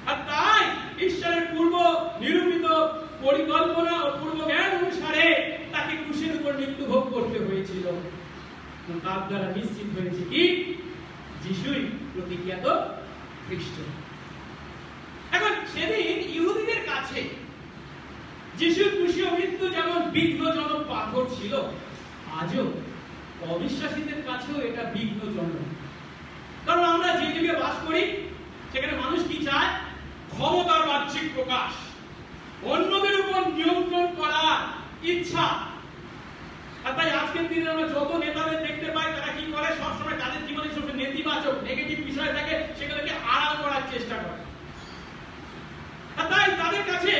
আর তাই ঈশ্বরের পূর্ব নিরূপিত পরিকল্পনা ও পূর্ব জ্ঞান অনুসারে তাকে ক্রুশের উপর মৃত্যু ভোগ করতে হয়েছিল। তার দ্বারা নিশ্চিত হয়েছে কি যিশুই প্রতিজ্ঞাত খ্রিস্ট। এখন সেদিন ইহুদিদের কাছে যিশুর ক্রুশীয় মৃত্যু যেমন বিঘ্নজনক পাথর ছিল, আজও অবিশ্বাসীদের কাছেও এটা বিঘ্নজনক। কারণ আমরা যে যুগে বাস করি সেখানে মানুষ কি চায়? ক্ষমতার বাহ্যিক প্রকাশ, অন্যদের উপর নিয়ন্ত্রণ করার ইচ্ছা। আর তাই আজকের দিনে আমরা যত নেতাদের দেখতে পাই তারা কি করে, সবসময় তাদের জীবনে সব নেতিবাচক নেগেটিভ বিষয় থাকে সেগুলোকে আড়াল করার চেষ্টা করে। আর তাই তাদের কাছে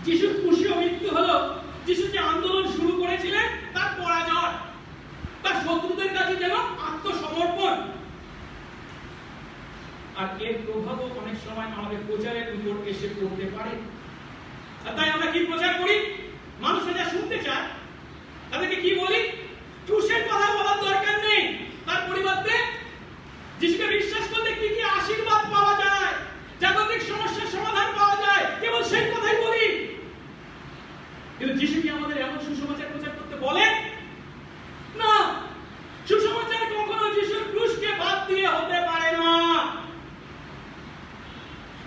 যিশুর ক্রুশীয় মৃত্যু হলো যিশু যে আন্দোলন শুরু করেছিলেন তার পরাজয়, তার শত্রুদের কাছে যেন আত্মসমর্পণ। আর এর প্রভাবও অনেক সময় আমাদের প্রচারের উপর এসে পড়তে পারে। আর তাই আমরা কি প্রচার করি, মানুষেরা যা শুনতে চায় তাদেরকে কি বলি, ক্রুশের কথা বলার দরকার নেই, তার পরিবর্তে যিশুকে বিশ্বাস করলে কি কি আশীর্বাদ পাওয়া যায়, জাগতিক সমস্যার সমাধান পাওয়া যায়, কেবল সেই কথাই বলি। কিন্তু যিশু কি আমাদের এমন সুসমাচার প্রচার করতে বলেন? না, সুসমাচার কখনো যিশুর ক্রুশকে বাদ দিয়ে হতে পারে না।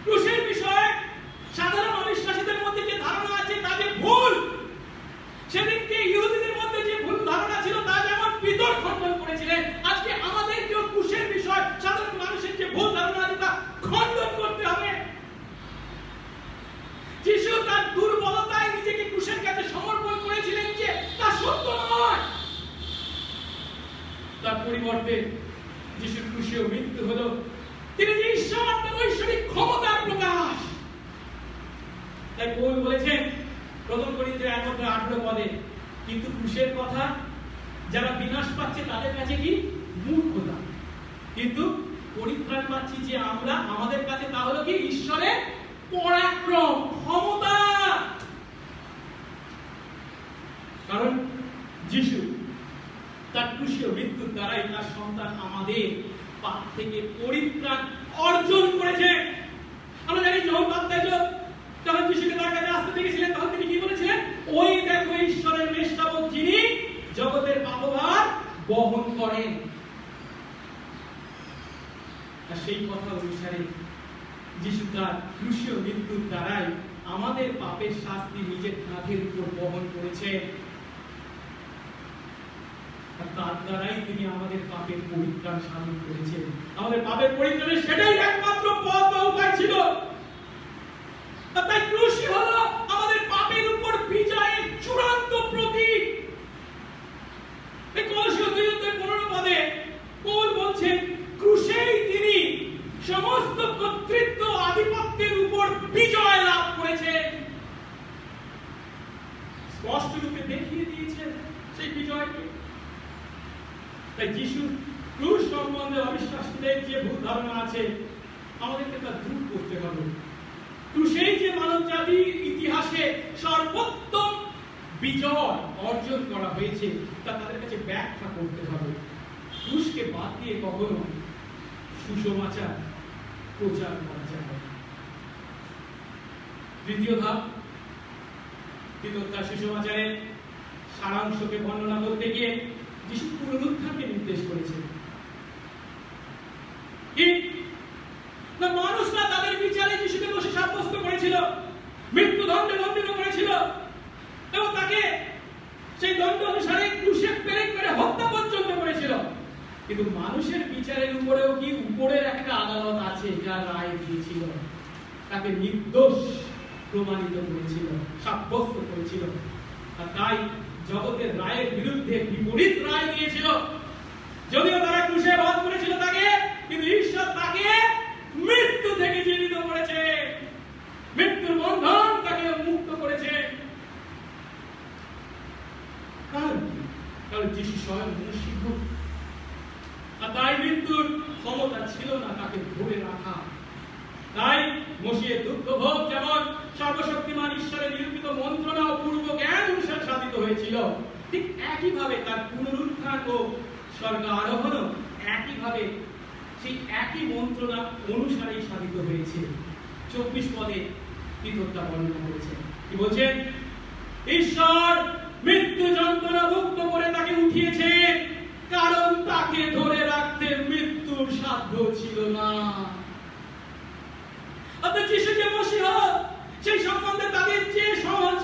ক্রুশের বিষয়ে সাধারণ অবিশ্বাসীদের মধ্যে যে ধারণা আছে তা যে ভুল, সেদিনকে ইহুদিদের মধ্যে যে ভুল ধারণা ছিল তা যেমন পিতর খণ্ডন করেছিলেন, আজকে আমাদের কেউ ক্রুশের বিষয় সাধারণ মানুষের যে ভুল ধারণা আছে তা খণ্ডন করতে হবে। যিশু তার দুর্বলতায় নিজেকে ক্রুশের কাছে সমর্পণ করেছিলেন যে তা সত্য নয়। তার পরিবর্তে যিশুর ক্রুশীয় মৃত্যু হলো তিনি যে ঈশ্বর, তার ঐশ্বরিক ক্ষমতার প্রকাশ। তাই পৌল বলেছেন প্রথম করিন্থীয় 1:18 পদে, কিন্তু ক্রুশের কথা যারা বিনাশ পাচ্ছে তাদের কাছে কি মূর্খতা, কিন্তু পরিত্রাণ পাচ্ছি যে আমরা, আমাদের কাছে তা হলো কি ঈশ্বরের পরাক্রম, ক্ষমতা। কারণ যিশু তার ক্রুশীয় মৃত্যুর দ্বারাই তার সন্তান আমাদের পাপ থেকে পরিত্রাণ অর্জন করেছে। আমরা জানি যখন বাপ্তাইজ যখন যিশুকে তার কাছে আসতে দেখেছিলেন তখন তিনি কি বলেছিলেন, ওই দেখো ঈশ্বরের মেষশাবক যিনি জগতের পাপভার বহন করেন। আর সেই কথা অনুসারে যিশু তার ক্রুশীয় মৃত্যুর দ্বারাই আমাদের পাপের শাস্তি নিজের কাঁধের উপর বহন করেছেন। আর তার দ্বারাই তিনি আমাদের পাপের পরিত্রাণ সাধন করেছেন। আমাদের পাপের পরিত্রাণের সেটাই একমাত্র পথ বা উপায় ছিল। তাই ক্রুশই হলো আমাদের পাপের উপর বিজয়ের চূড়ান্ত প্রতীক। এই কলসীয় 2:15 পদে পৌল বলছেন, ক্রুশেই তিনি সমস্ত কর্তৃত্ব আধিপত্যের উপর বিজয় লাভ করেছেন। স্পষ্ট রূপে দেখিয়ে দিয়েছেন সেই বিজয়কে। তাই যিশুর ক্রুশ সম্বন্ধে অবিশ্বাসীদের যে ভুল ধারণা আছে আমাদেরকে তা দূর করতে হবে। ক্রুশেই যে মানব জাতির ইতিহাসে সর্বোত্তম বিজয় অর্জন করা হয়েছে তা তাদের কাছে ব্যাখ্যা করতে হবে। ক্রুশকে বাদ দিয়ে কখনো সুসমাচার প্রচার করা যায় না। তৃতীয় ধাপ, কিন্তু তার সুসমাচারের সারাংশকে বর্ণনা করতে গিয়ে যিশু পুনরুত্থানকে নির্দেশ করেছেন। কি না, মানুষরা তাদের বিচারে যিশুকে দোষী সাব্যস্ত করেছিল, মৃত্যুদণ্ডে দণ্ডিত করেছিল এবং তাকে সেই দণ্ড অনুসারে ক্রুশে পেরেক মেরে হত্যা পর্যন্ত করেছিল। কিন্তু মানুষের বিচারের উপরেও কি উপরের একটা আদালত আছে যা রায় দিয়েছিল, তাকে নির্দোষ প্রমাণিত করেছিল, সাব্যস্ত করেছিল। আর তাই জগতের রায়ের বিরুদ্ধে বিপরীত রায় দিয়েছিল। যদিও তারা ক্রুশে বধ করেছিল তাকে, কিন্তু ঈশ্বর তাকে মৃত্যু থেকে জীবিত করেছে, মৃত্যুর বন্ধন তাকে মুক্ত করেছে। কারণ যিশু স্বয়ং মনুষ্য, আর তাই মৃত্যুর ক্ষমতা ছিল না তাকে ধরে রাখা। তাই মসিহের দুঃখ ভোগ যেমন সর্বশক্তিমান ঈশ্বরের নিরূপিত মন্ত্রণা ও পূর্ব জ্ঞান অনুসারে সাধিত হয়েছিল, ঠিক একইভাবে তার পুনরুত্থান ও স্বর্গ আরোহণও একইভাবে সেই একই মন্ত্রণা অনুসারেই সাধিত হয়েছে। 24 পদে পিতরটা বর্ণনা করেছেন, কি বলছেন, ঈশ্বর মৃত্যু যন্ত্রণা মুক্ত করে তাকে উঠিয়েছে, কারণ তাকে ধরে রাখতে মৃত্যুর সাধ্য ছিল না। অর্থাৎ যিশু যে মসিহ সেই সম্বন্ধে তাদের যে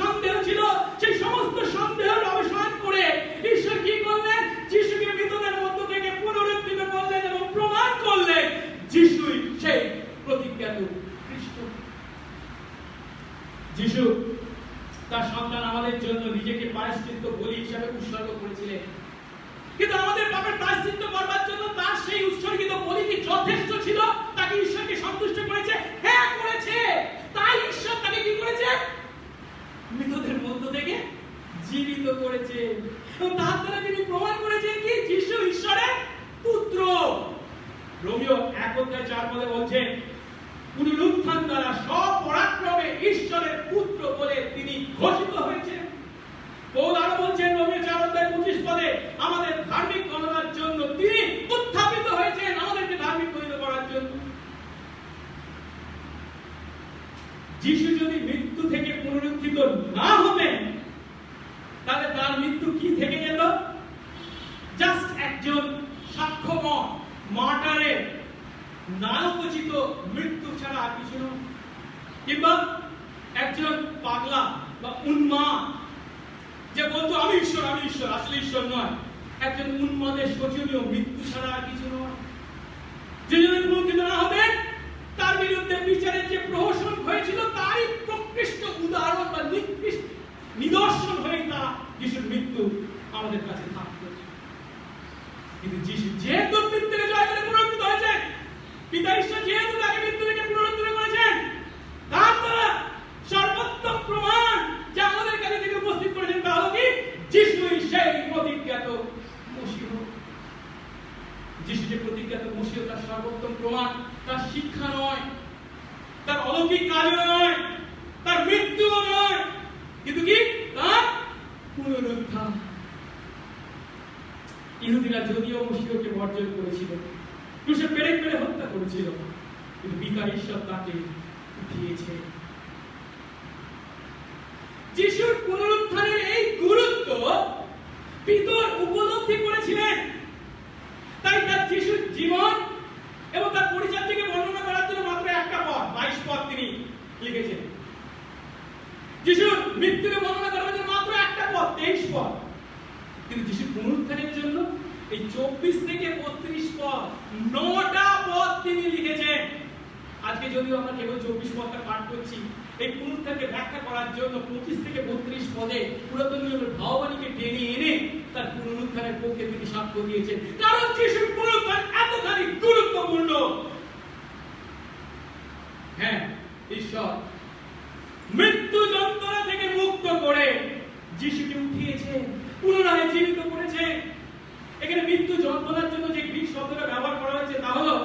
সন্দেহ ছিল সেই সমস্ত সন্দেহের অবসান করে ঈশ্বর কি করলেন, যিশুকে মৃতদের মধ্য থেকে পুনরুত্থিত করলেন এবং প্রমাণ করলেন যিশুই সেই প্রতিজ্ঞাত খ্রিস্ট। যিশু তার সন্তান আমাদের জন্য নিজেকে প্রায়শ্চিত্ত বলি হিসাবে উৎসর্গ করেছিলেন। কিন্তু আমাদের পাপের প্রায়শ্চিত্ত করবার জন্য তার সেই উৎসর্গিত বলি কি যথেষ্ট ছিল? তাকে ঈশ্বরকে সন্তুষ্ট করেছে? হ্যাঁ করেছে। তাই ঈশ্বর তাকে কি করেছে? মৃতদের মধ্য থেকে জীবিত করেছে। এবং তার দ্বারা তিনি প্রমাণ করেছেন কি যিশু ঈশ্বরের পুত্র। রোমিও 1:4 বলছেন, পুনরুত্থান দ্বারা স্বপরাক্রমে ঈশ্বরের পুত্র বলে তিনি ঘোষিত হয়েছেন। পৌল আরো বলছেন রোমিও 4:25 আমাদের ধার্মিক গণনার জন্য তিনি উত্থাপিত হয়েছেন, আমাদেরকে ধার্মিক গণিত করার জন্য। যিশু যদি মৃত্যু থেকে পুনরুত্থিত না হতেন তাহলে তার মৃত্যু কি থেকে যেত? জাস্ট একজন সাক্ষ্যময় মার্টারের নায়োচিত মৃত্যু ছাড়া আর কিছু নয়। কিংবা একজন পাগলা বা উন্মাদ যে বলতো আমি ঈশ্বর, আসলে ঈশ্বর নয়, একজন উন্মাদের শোচনীয় মৃত্যু ছাড়া আর কিছু নয়। যে যদি পুনরুত্থিত না হতেন তার বিরুদ্ধে বিচারের যে প্রহসন হয়েছিল তারই প্রকৃষ্ট উদাহরণ বা নিদর্শন হয়ে তা যিশুর মৃত্যু আমাদের কাছে থাকতো। কিন্তু যিশু যেহেতু মৃত্যুকে জয় করে পুনরুত্থিত হয়েছেন, পিতা ঈশ্বর যেহেতু তাকে মৃত্যু থেকে পুনরুত্থিত করেছেন, তার দ্বারা সর্বোত্তম প্রমাণ যা আমাদের কাছে তিনি উপস্থিত করেছেন তা হলো কি যিশুই সেই প্রতিজ্ঞাত মসীহ। যিশু যে প্রতিজ্ঞাত মসীহ তার সর্বোত্তম প্রমাণ তার শিক্ষা নয়, তার অলৌকিক কাজও নয়, তার মৃত্যুও নয়, কিন্তু কি তার পুনরুত্থান। ইহুদিরা যদিও মসীহকে বর্জন করেছিল, ক্রুশে পেড়ে হত্যা করেছিল, কিন্তু পিতা ঈশ্বর তাকে উঠিয়েছে। যিশুর পুনরুত্থানের এই গুরুত্ব পিতর উপলব্ধি করেছিলেন। তাই তার যিশুর জীবন এবং তার পরিচর্যাকে বর্ণনা করার জন্য মাত্র একটা পদ, 22 পদ তিনি লিখেছেন। যিশুর মৃত্যুকে বর্ণনা করার জন্য মাত্র একটা পদ, 23 পদ। কিন্তু যিশুর পুনরুত্থানের জন্য এই 24 থেকে 32 পদ, 9টা পদ তিনি লিখেছেন। আজকে যদিও আমরা কেবল 24 পদটা পাঠ করছি, এই পুনরুত্থানকে ব্যাখ্যা করার জন্য 25 থেকে 32 পদে পুরাতন নিয়মের ভাববাণীকে টেনে এনে তার পুনরুত্থানের পক্ষে তিনি সাক্ষ্য দিয়েছেন। কারণ যিশুর পুনরুত্থান এতখানি গুরুত্বপূর্ণ। হ্যাঁ, ঈশ্বর মৃত্যু যন্ত্রণা থেকে মুক্ত করে যিশুকে উঠিয়েছে, পুনরায় জীবিত করেছে। এখানে মৃত্যু যন্ত্রণার জন্য যে গ্রিক শব্দটা ব্যবহার করা হয়েছে তা হলো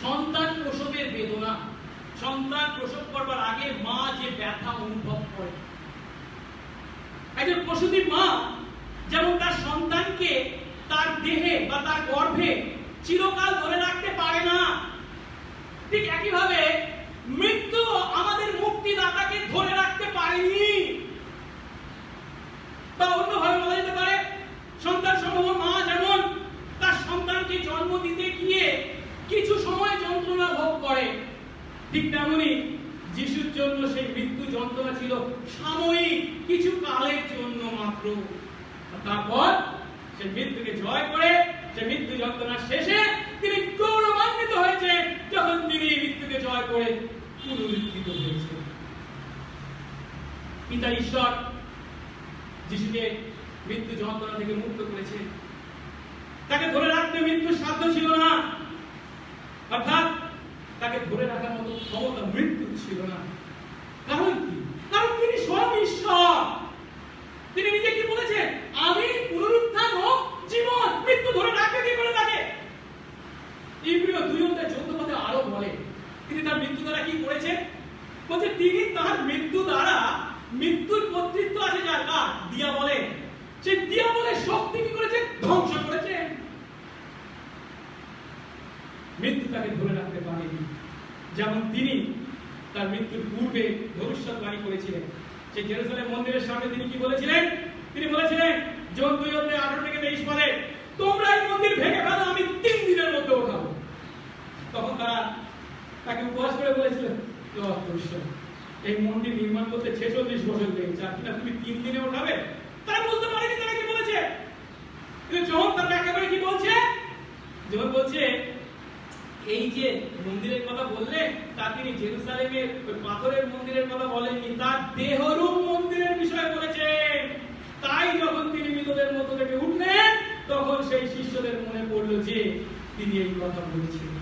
সন্তান প্রসবের বেদনা। সন্তান প্রসব করবার আগে মা যে ব্যথা অনুভব করে, একজন প্রসূতি মা যেমন তার সন্তানকে তার দেহে বা তার গর্ভে চিরকাল ধরে রাখতে পারে না, ঠিক একইভাবে মৃত্যু আমাদের মুক্তিদাতাকে ধরে রাখতে পারেনি। বা অন্যভাবে বলা যেতে পারে, সন্তান সমূহ মা যেমন তার সন্তানকে জন্ম দিতে গিয়ে কিছু সময় যন্ত্রণা ভোগ করে, ঠিক তেমনি যিশুর জন্য সেই মৃত্যু যন্ত্রণা ছিল সাময়িক, কিছু কালের জন্য মাত্র। তারপর সে মৃত্যুকে জয় করে, সে মৃত্যু যন্ত্রণা শেষে তিনি গৌরবান্বিত হয়েছে যখন তিনি মৃত্যুকে জয় করে পুনরুত্থিত হয়েছে। পিতা ঈশ্বর যিশুকে মৃত্যু যন্ত্রণা থেকে মুক্ত করেছে। তাকে ধরে রাখতে মৃত্যুর সাধ্য ছিল না, অর্থাৎ তাকে ধরে রাখার মতো ক্ষমতা মৃত্যু ছিল না। কারণ কি? কারণ তিনি স্বয়ং ঈশ্বর। তিনি নিজে কি বলেছেন? আমি পুনরুত্থান ও জীবন। মৃত্যু ধরে রাখবে কি করে তাকে? ইব্রিয় 2:14 আরো বলে তিনি তার মৃত্যু দ্বারা কি করেছেন? বলছে তিনি তার মৃত্যু দ্বারা, মৃত্যুর কর্তৃত্ব আছে যার, কার? দিয়া বলে, সেই দিয়া বলে শক্তি কি করেছে? ধ্বংস করেছে। মৃত্যু তাকে ধরে রাখতে পারেনি। যেমন তিনি তার মৃত্যুর পূর্বে ভবিষ্যৎবাণী করেছিলেন। সেই জেরুজালেম মন্দিরের সামনে তিনি কি বলেছিলেন? তিনি বলেছিলেন জন 2:18 থেকে 23 পদে, তোমরা এই মন্দির ভেঙে ফেলো, আমি 3 দিনের মধ্যে উঠাবো। তখন তারা তাকে উপহাস করে বলেছিলেন, এই মন্দির নির্মাণ করতে 46 বছর লেগেছে, আর কিনা তুমি 3 দিনে উঠাবে? তারা বুঝতে পারেনি তারা কি বলেছে। কিন্তু যখন তারা একেবারে কি বলছে, যখন বলছে এই যে মন্দিরের কথা বললেন, তা তিনি জেরুসালেমের ওই পাথরের মন্দিরের কথা বলেননি, তার দেহরূপ মন্দিরের বিষয়ে বলেছেন। তাই যখন তিনি মৃতদের মধ্য থেকে উঠলেন, তখন সেই শিষ্যদের মনে পড়লো যে তিনি এই কথা বলেছিলেন।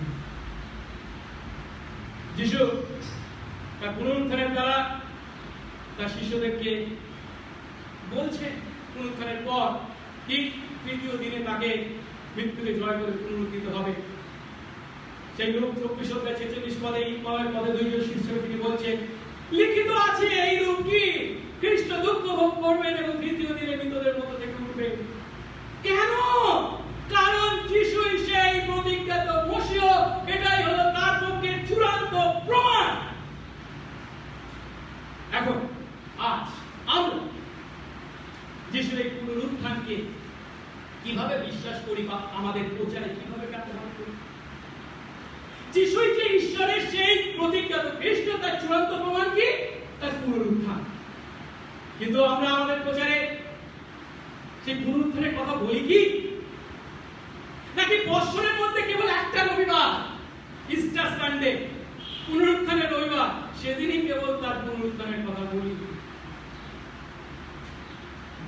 যিশু তার পুনরুত্থানের দ্বারা তার শিষ্যদেরকে বলছে পুনরুত্থানের পর ঠিক তৃতীয় দিনে তাকে মৃত্যুকে জয় করে পুনরুত্থিত হবে। সেই রূপ 24-46 পদে ইমামের পদে 2 জন শিষ্যকে তিনি বলছেন, লিখিত আছে এই রূপ কি খ্রিস্ট দুঃখ ভোগ করবেন এবং তৃতীয় দিনে মৃতদের মধ্য থেকে উঠবেন। কেন? কারণ যিশুই সেই প্রতিজ্ঞাত মশীহ, এটাই হলো তার পক্ষে চূড়ান্ত প্রমাণ। এখন আজ আমরা যিশুর এই পুনরুত্থানকে কিভাবে বিশ্বাস করি বা আমাদের প্রচারে কিভাবে ব্যবহার করি? যিশুই যে ঈশ্বরের সেই প্রতিজ্ঞাত খ্রিস্ট, তার চূড়ান্ত প্রমাণ কি? তার পুনরুত্থান। কিন্তু আমরা আমাদের প্রচারে সেই পুনরুত্থানের কথা বলি কি? নাকি বছরের মধ্যে কেবল একটা রবিবার, ইস্টার সানডে, পুনরুত্থানের রবিবার, সেদিনই কেবল তার পুনরুত্থানের কথা বলি?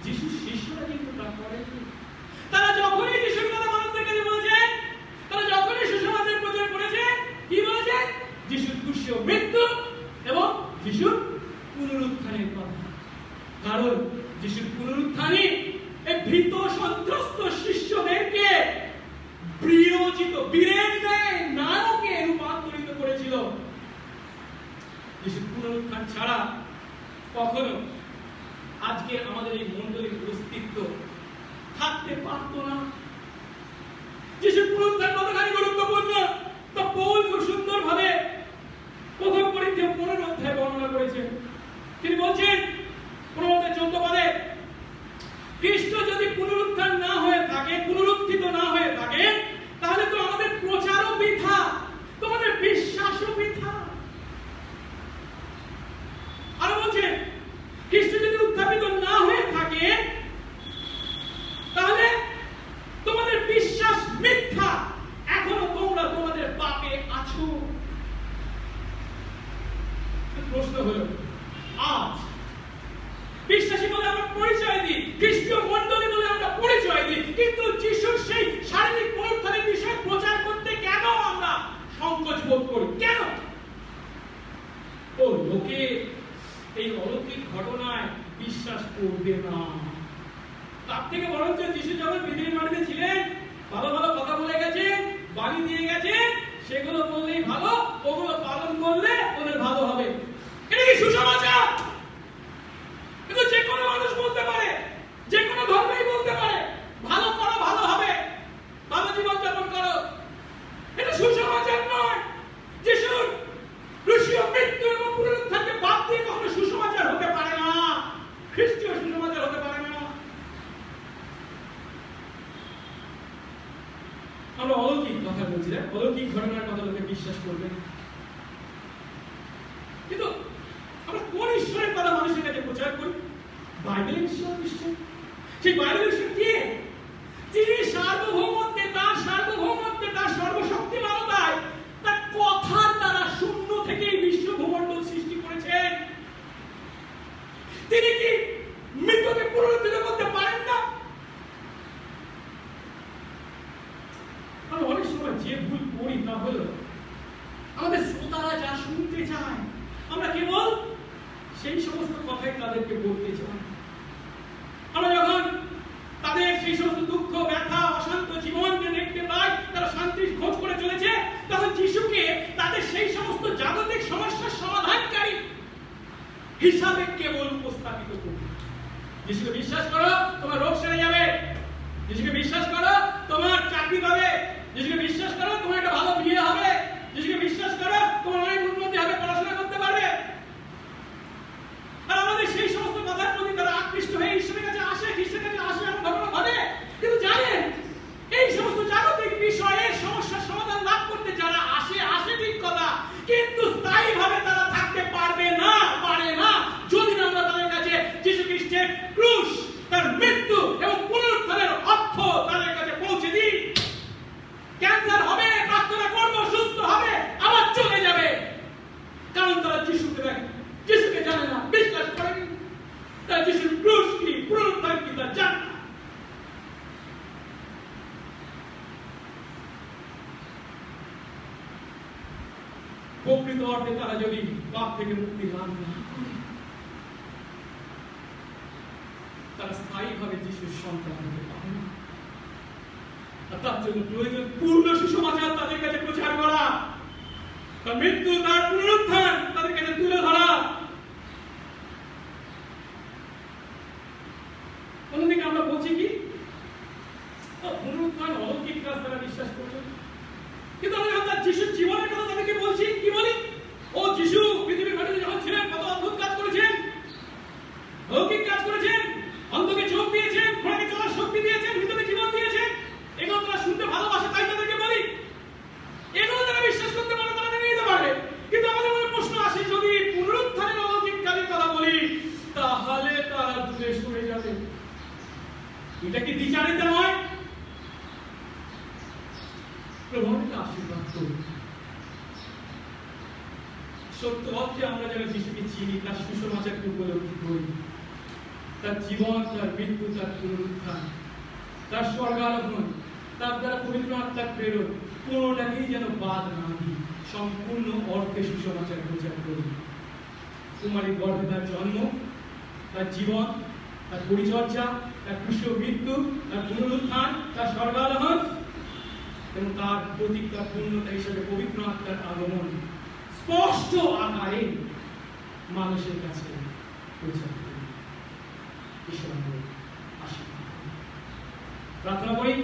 যিশুর শিষ্যরা কিন্তু তা করেনি। তারা যখনই যিশুর কথা মানুষদের কাছে বলেছেন, তারা যখনই সুসমাচার প্রচার করেছেন, কি বলেছেন? যিশুর ক্রুশে মৃত্যু এবং যিশুর পুনরুত্থানের কথা। কারণ যিশুর পুনরুত্থানই এই ভীত সন্ত্রস্ত শিষ্যদেরকে প্রিয়োজিত বীরের ন্যায় নায়কে রূপান্তরিত করেছিল। যিশুর পুনরুত্থান ছাড়া কখনো আজকে আমাদের এই মণ্ডলীর অস্তিত্ব থাকতে পারত না। যিশুর পুনরুত্থান কতখানি গুরুত্বপূর্ণ তা পৌল খুব সুন্দরভাবে প্রথম করিন্থীয় 15 অধ্যায়ে বর্ণনা করেছেন। তিনি বলছেন 15 অধ্যায় 14 পদে, খ্রিস্ট যদি পুনরুত্থান না হয়ে থাকে, পুনরুত্থিত না হয়ে থাকে, তাহলে তো আমাদের প্রচারও বৃথা, তোমাদের বিশ্বাসও বৃথা। আর বলছেন খ্রিস্ট যদি উত্থাপিত না হয়ে থাকে, তাহলে তোমাদের বিশ্বাস মিথ্যা, এখনো তোমরা তোমাদের পাপে আছো। প্রশ্ন হলো, আজ বিশ্বাসী বলে আমরা পরিচয় দিই, খ্রিস্টীয় মণ্ডলী বলে আমরা পরিচয় দিই, কিন্তু যিশুর সেই শারীরিক পুনরুত্থানের বিষয়ে প্রচার করতে কেন আমরা সংকোচ বোধ করি? কেন? ও লোকে এই অলৌকিক ঘটনায় বিশ্বাস করবে না। তার থেকে বরঞ্চ যিশু যখন পৃথিবীর মাটিতে ছিলেন, ভালো ভালো কথা বলে গেছেন, বাণী দিয়ে গেছেন, সেগুলো বললেই ভালো, ওগুলো পালন করলে ওদের ভালো হবে। এটা কি সুসমাচার? কিন্তু যে কোনো মানুষ বলতে পারে, যে কোনো ধর্মেই বলতে পারে, ভালো করো, ভালো হবে, ভালো জীবন যাপন করো। এটা সুসমাচার নয়। যিশুর ক্রুশীয় মৃত্যু এবং পুনরুত্থানকে বাদ দিয়ে কখনো সুসমাচার হতে পারে না, খ্রিস্টীয় সুসমাচার হতে পারে না। আমরা অলৌকিক কথা বলছি, অলৌকিক ঘটনার কথা লোকে বিশ্বাস করবে, কিন্তু আমরা কোন ঈশ্বরের কথা মানুষের কাছে প্রচার করি? বাইবেলের ঈশ্বর নিশ্চয়। সেই বাইবেলের ঈশ্বর কে? যিনি সার্বভৌমত্বে, তার সার্বভৌমত্বে, তার সর্বশক্তিমানতায়, তার কথার দ্বারা শূন্য থেকে বিশ্ব ভূমণ্ডল সৃষ্টি করেছেন। তিনি কি মৃতকে পুনরুত্থিত করতে পারেন না? আমরা অনেক সময় যে ভুল করি তা হলো, আমাদের শ্রোতারা যা শুনতে চায় আমরা কেবল সেই সমস্ত কথাই তাদেরকে বলতে চাই। আমরা যখন তাদের সেই সমস্ত দুঃখ, ব্যথা, অশান্ত জীবনকে দেখতে পাই, তারা শান্তির খোঁজ করে চলেছে, তখন যিশুকে তাদের সেই সমস্ত জাগতিক সমস্যার সমাধানকারী হিসাবে কেবল উপস্থাপিত করি। যিশুকে বিশ্বাস করো, তোমার রোগ সেরে যাবে। যিশুকে বিশ্বাস করো, তোমার চাকরি পাবে। যিশুকে বিশ্বাস করো, তোমার একটা ভালো বিয়ে হবে। যিশুকে বিশ্বাস করো, তোমার অনেক উন্নতি হবে, পড়াশোনা করতে পারবে। আর আমাদের সেই সমস্ত কথার প্রতি তারা আকৃষ্ট হয়ে ঈশ্বরের কাছে আসে, খ্রিস্টের কাছে আসে, এমন ঘটনা ঘটে। কিন্তু জানেন, এই সমস্ত জাগতিক বিষয়ে সমস্যার সমাধান লাভ করতে যারা আসে, আসে ঠিক কথা, কিন্তু স্থায়ীভাবে তারা থাকতে পারবে না, পারে না, যদি না আমরা তাদের কাছে যীশু খ্রিস্টের ক্রুশ, তার মৃত্যু এবং প্রকৃত অর্থে তারা যদি পাপ থেকে মুক্তি লাভ না করে, তারা স্থায়ীভাবে যিশুর সন্তান হতে পারে না। আর তার জন্য প্রয়োজন পূর্ণ সুসমাচার তাদের কাছে প্রচার করা, তার মৃত্যু, তার পুনরুত্থান তাদের কাছে তুলে ধরা। অন্যদিকে আমরা বলছি কি পুনরুত্থান অলৌকিক কাজ তারা বিশ্বাস করছে, কিন্তু আমরা তার যিশুর জীবনের কথা তাদেরকে বলছি, কি বলি? ও যিশু পৃথিবীর মাটিতে যখন ছিলেন কত অদ্ভুত কাজ করেছেন, অলৌকিক কাজ করেছেন, অন্ধকে চোখ দিয়েছেন, ঘোড়াকে চলার শক্তি দিয়েছেন, মৃতকে জীবন দিয়েছেন। এগুলো তারা শুনতে ভালোবাসে, তাই তাদেরকে বলি। এগুলো তারা বিশ্বাস করতে পারে, তারা মেনে নিতে পারে। কিন্তু আমাদের মনে প্রশ্ন আসে, যদি পুনরুত্থানের অলৌকিক কাজের কথা বলি, তাহলে তারা দূরে সরে যাবে। এটা কি দ্বিচারিতা নয়? প্রভাবিত আশীর্বাদ করি। সত্য অর্থে আমরা যারা যিশুকে চিনি, তার সুসমাচারকে উপলব্ধি করি, তার জীবন, তার মৃত্যু, তার পুনরুত্থান, তার স্বর্গারোহণ, তার দ্বারা পবিত্র আত্মার প্রেরণ, পুরোটাকেই যেন বাদ না দিই, সম্পূর্ণ অর্থে সুসমাচার প্রচার করি। কুমারীর গর্ভে তার জন্ম, তার জীবন, তার পরিচর্যা, তার ক্রুশীয় মৃত্যু, তার পুনরুত্থান, তার স্বর্গারোহণ এবং তার প্রতিজ্ঞা পূর্ণতা হিসেবে পবিত্র আত্মার আগমন স্পষ্ট আকারে মানুষের কাছে প্রচার করি। ঈশ্বর আমাদের আশীর্বাদ করুন। প্রার্থনা করি।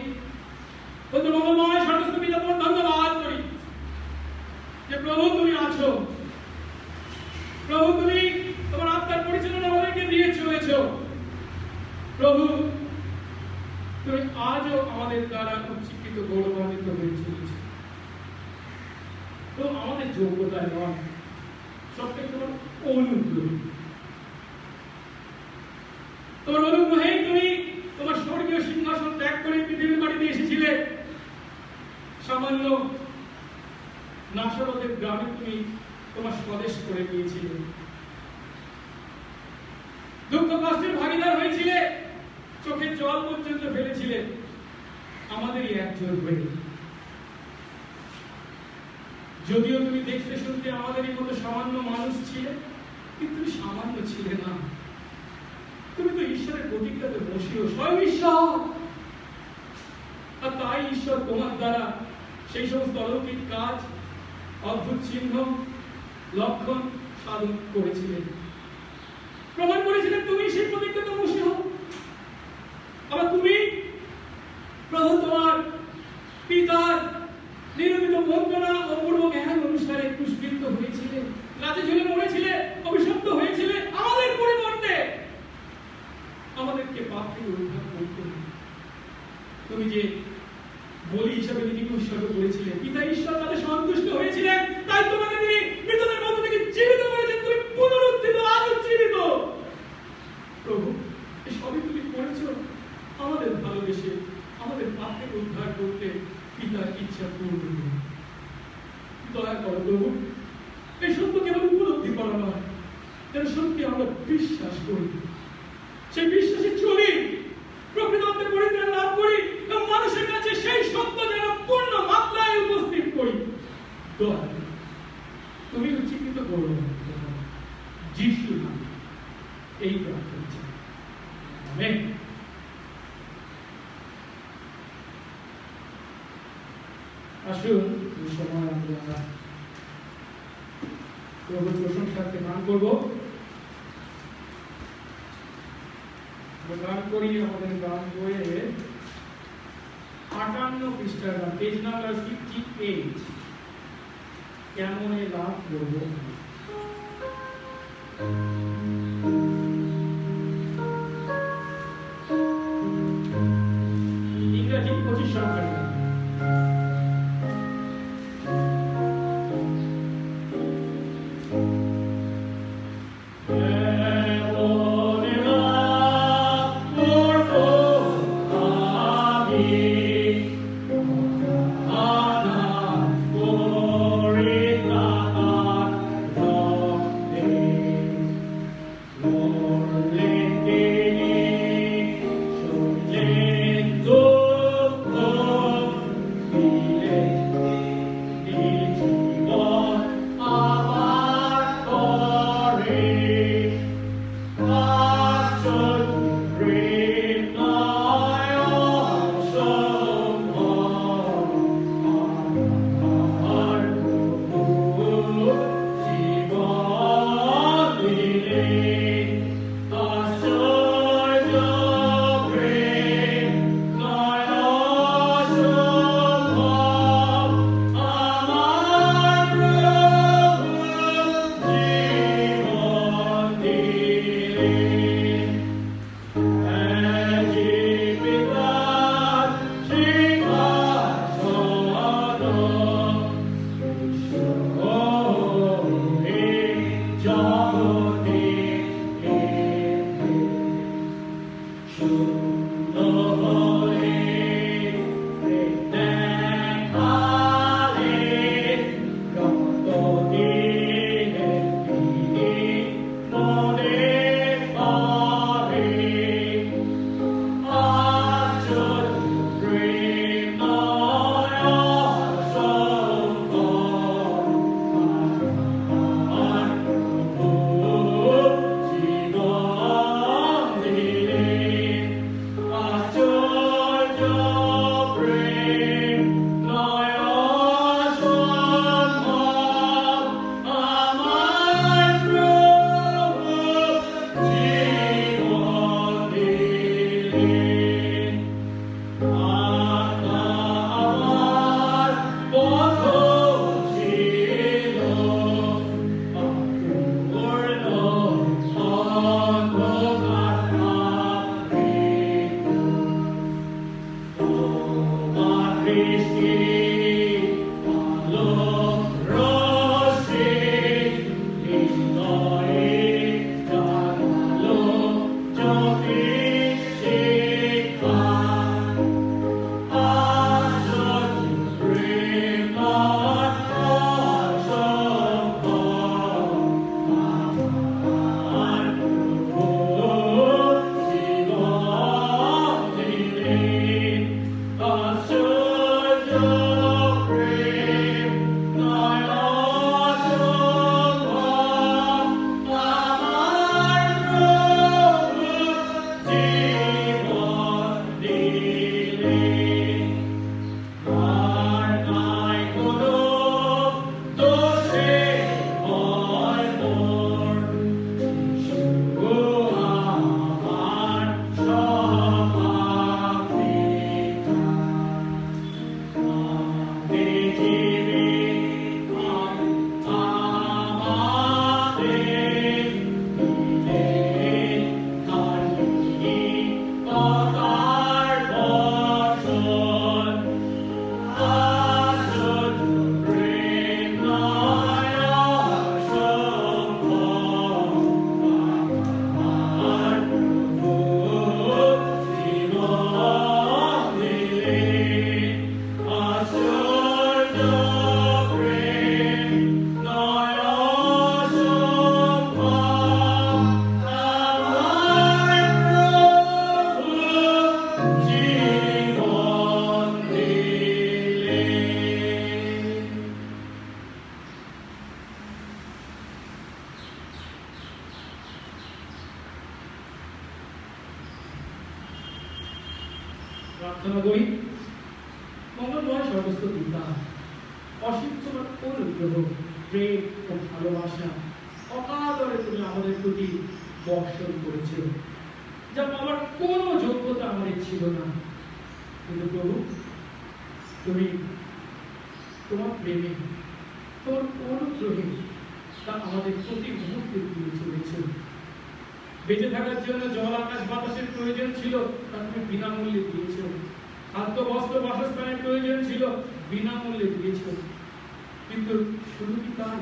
মঙ্গলময় স্বর্গস্থ পিতা, ধন্যবাদ করি যে প্রভু তুমি আছো, প্রভু তুমি তোমার আত্মার পরিচালনা আমাদেরকে দিয়ে চলেছ। প্রভু তুমি আজও আমাদের দ্বারা উচ্চীকৃত গৌরবান্বিত হয়ে চলেছ। তো আমাদের যোগ্যতায় নয়, সবটাই তোমার অনুগ্রহ। তোমার অনুগ্রহেই তুমি তোমার স্বর্গীয় সিংহাসন ত্যাগ করে পৃথিবীর বাড়িতে এসেছিলে। সামান্য নাসরতের গ্রামে তুমি তোমার স্বদেশ করে দিয়েছিলে, দুঃখ কষ্টের ভাগিদার হয়েছিলে, চোখের জল পর্যন্ত ফেলেছিলে আমাদেরই একজন হয়ে। যদিও তুমি দেখতে শুনতে আমাদেরই মতো সামান্য মানুষ ছিলে, কিন্তু তুমি সামান্য ছিলে না। তুমি তো ঈশ্বরের প্রতিজ্ঞাতে বসিও, স্বয়ং ঈশ্বর। আর তাই ঈশ্বর তোমার দ্বারা সেই সমস্ত অলৌকিক কাজ, অদ্ভুত চিহ্ন, লক্ষণ সাধন করেছিলেন, প্রমাণ করেছিলেন তুমি সেই প্রতিজ্ঞাতে বসে হও। আবার তুমি প্রভু তোমার পিতার নিরূপিত বন্দনা ও পূর্ব জ্ঞান অনুসারে ক্রুশবিদ্ধ হয়েছিলে, লাঠি ঝুলে মরেছিলে, অভিশপ্ত হয়েছিলে আমাদের পরিবর্তে, আমাদেরকে পাপ থেকে উদ্ধার করতে। তুমি যে বলি হিসাবে নিজেকে উৎসর্গ করেছিলে, পিতা ঈশ্বর তাতে সন্তুষ্ট হয়েছিলেন, তাই তোমাকে তিনি মৃতদের মধ্য থেকে জীবিত করেছেন। তুমি পুনরুত্থিত, আজও জীবিত। প্রভু এই সবই তুমি করেছো আমাদের ভালোবেসে, আমাদের পাপ থেকে উদ্ধার করতে পিতার ইচ্ছা পূর্ণ করো। দয়া করো প্রভু, এই সত্য কেবল উপলব্ধি করা নয়, যেন সত্যি আমরা বিশ্বাস করি, সেই বিশ্বাসে চলি, প্রকৃত অর্থে পরিত্রাণ লাভ করি এবং মানুষের কাছে সেই সত্য যেন পূর্ণ মাত্রায় উপস্থিত করি। দয়া তুমি উচ্চীকৃত করো যিশুর নামে এই প্রার্থনা চাই। আমেন। আসুন এই সময় আমরা প্রভুর প্রশংসাকে গান করব। গান করি আমাদের গান বইয়ে 58 পৃষ্ঠার গান, পেজ নাম্বার 58, কেমন লাভ করবো। ইংরেজি 25 সংখ্যার গান। প্রার্থনা করি। মঙ্গলময় সর্বস্ব পিতা, অসীম তোমার অনুগ্রহ, প্রেম ও ভালোবাসা অকাতরে তুমি আমাদের প্রতি বর্ষণ করেছ, যা পাওয়ার কোনো যোগ্যতা আমাদের ছিল না। কিন্তু প্রভু, তুমি তোমার প্রেমে, তোমার অনুগ্রহে তা আমাদের প্রতি মুহূর্তে দিয়ে চলেছ। বেঁচে থাকার জন্য জল আকাশ বাতাসের প্রয়োজন ছিল, তা তুমি বিনামূল্যে দিয়েছ। খাদ্য বস্ত্র বাসস্থানের প্রয়োজন ছিল, বিনামূল্যে দিয়েছ। কিন্তু শুধু কি তাই,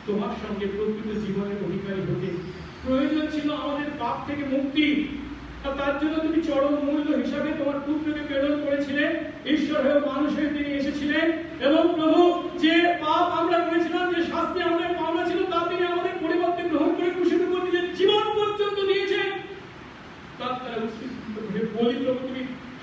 তোমার সঙ্গে প্রকৃত জীবনের অধিকারী হতে প্রয়োজন ছিল আমাদের পাপ থেকে মুক্তি, আর তার জন্য তুমি চরম মূল্য হিসাবে তোমার পুত্রকে প্রেরণ করেছিলে। ঈশ্বর হয়ে মানুষের তিনি এসেছিলেন, এবং প্রভু যে পাপ আমরা করেছিলাম, যে শাস্তি আমাদের পাওনা ছিল, তা তিনি আমাদের পরিবর্তে গ্রহণ করে ক্রুশের উপর নিজের জীবন পর্যন্ত দিয়েছেন। তার দ্বারা উৎসৃষ্ট হয়ে বলি প্রভু তুমি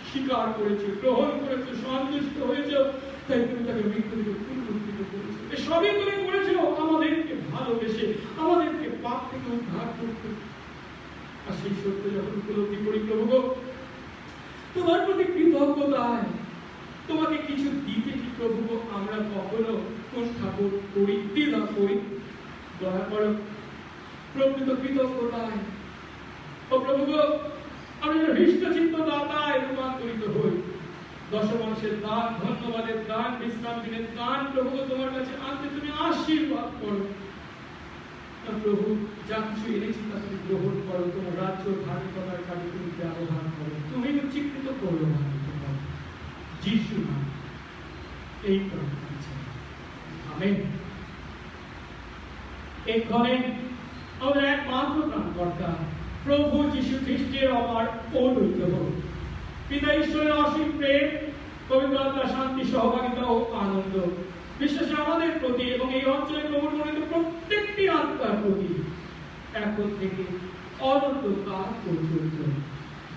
স্বীকার করেছো, গ্রহণ করেছো, সন্তুষ্ট হয়েছো, তাই তুমি তাকে মৃত্যু থেকে পুনরুত্থিত করেছো। এসবই তুমি করেছো আমাদেরকে ভালোবেসে, আমাদেরকে পাপ থেকে উদ্ধার করতে। আর সেই সত্য যখন উপলব্ধি করি প্রভু গো, তোমার প্রতি কৃতজ্ঞতায় তোমাকে কিছু দিতে কি প্রভু গো আমরা কখনো কুণ্ঠা করি, দ্বিধা করি? দয়া করো, প্রকৃত কৃতজ্ঞতায় ও প্রভু গো আমি যেন হৃষ্টচিত্ত দাতায় রূপান্তরিত হই। দশমাংশের দান, ধন্যবাদের দান, বিশ্রাম দিনের দান প্রভু গো তোমার কাছে আনতে তুমি আশীর্বাদ করো। প্রভু যা কিছু এনেছি তা তুমি গ্রহণ করো, তোমার রাজ্য ধার্মিকতার কাজে তুমি ব্যবহার করো, তুমি উচ্চীকৃত করো যিশু নাম এই প্রার্থনা। আমেন। এক্ষণে আমাদের একমাত্র ত্রাণকর্তা প্রভু যীশু খ্রিস্টের অপার অনুগ্রহ, পিতা ঈশ্বরের অসীম প্রেম, পবিত্র আত্মার শান্তি, সহভাগিতা ও আনন্দ বিশ্বাসে আমাদের প্রতি এবং এই অঞ্চলে প্রবর্তিত প্রত্যেকটি আত্মার প্রতি এখন থেকে অনন্তকাল পর্যন্ত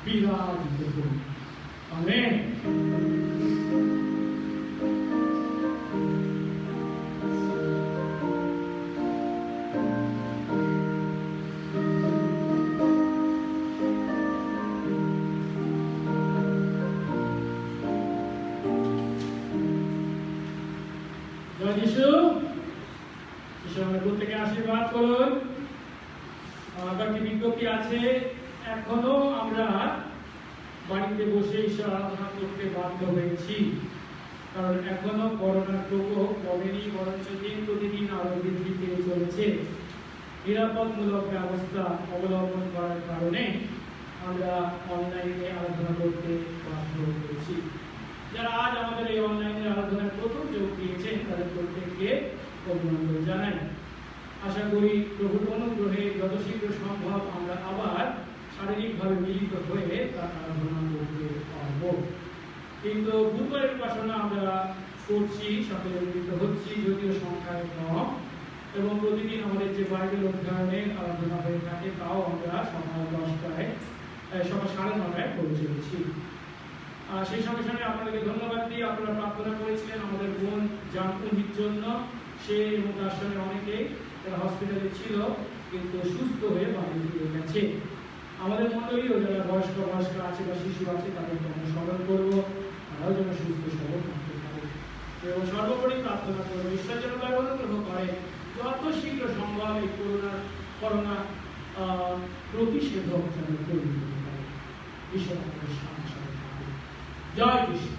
বিরাজিত হোক। আমেন। প্রত্যেকে আশীর্বাদ করুন। কয়েকটি বিজ্ঞপ্তি আছে। এখনো আমরা বাড়িতে বসে ঈশ্বর আরাধনা করতে বাধ্য হয়েছি, কারণ এখনো করোনার প্রকোপ কমেনি, বরঞ্চ দিন প্রতিদিন আরো বৃদ্ধি পেয়ে চলেছে। নিরাপদমূলক ব্যবস্থা অবলম্বন করার কারণে আমরা অনলাইনে আরাধনা করতে বাধ্য হয়েছি। যারা আজ আমাদের এই অনলাইনে আরাধনায় প্রথম যোগ দিয়েছেন তাদের প্রত্যেককে অভিনন্দন জানাই। আশা করি প্রভুর অনুগ্রহে যত শীঘ্র সম্ভব আমরা আবার শারীরিকভাবে মিলিত হয়ে তার আরাধনা করতে পারব। কিন্তু বুধবারের উপাসনা আমরা করছি, সকলে মিলিত হচ্ছি, যদিও সংখ্যায় কম, এবং প্রতিদিন আমাদের যে বাইবেল অধ্যয়নের আরাধনা হয়ে থাকে তাও আমরা সকাল 10টায় সকাল 9:30 করে চলেছি। সেই সঙ্গে সঙ্গে আপনাদেরকে ধন্যবাদ দিই, আপনারা প্রার্থনা করেছিলেন আমাদের বোন জানকুনির জন্য। সে এবং তার সঙ্গে অনেকেই তারা হসপিটালে ছিল কিন্তু সুস্থ হয়ে বাড়ি ফিরে গেছে। আমাদের মন্ডলীও যারা বয়স্ক আছে বা শিশু আছে তাদেরকে আমরা স্মরণ করবো, তারাও যেন সুস্থ সবল থাকতে পারে। এবং সর্বোপরি প্রার্থনা করবো ঈশ্বর যেন তার অনুগ্রহ করে যত শীঘ্র সম্ভব এই করোনা প্রতিষেধক যেন তৈরি করতে পারে। ঈশ্বর আপনাদের সাথে সাথে থাকুন। জয় কৃষ্ণ।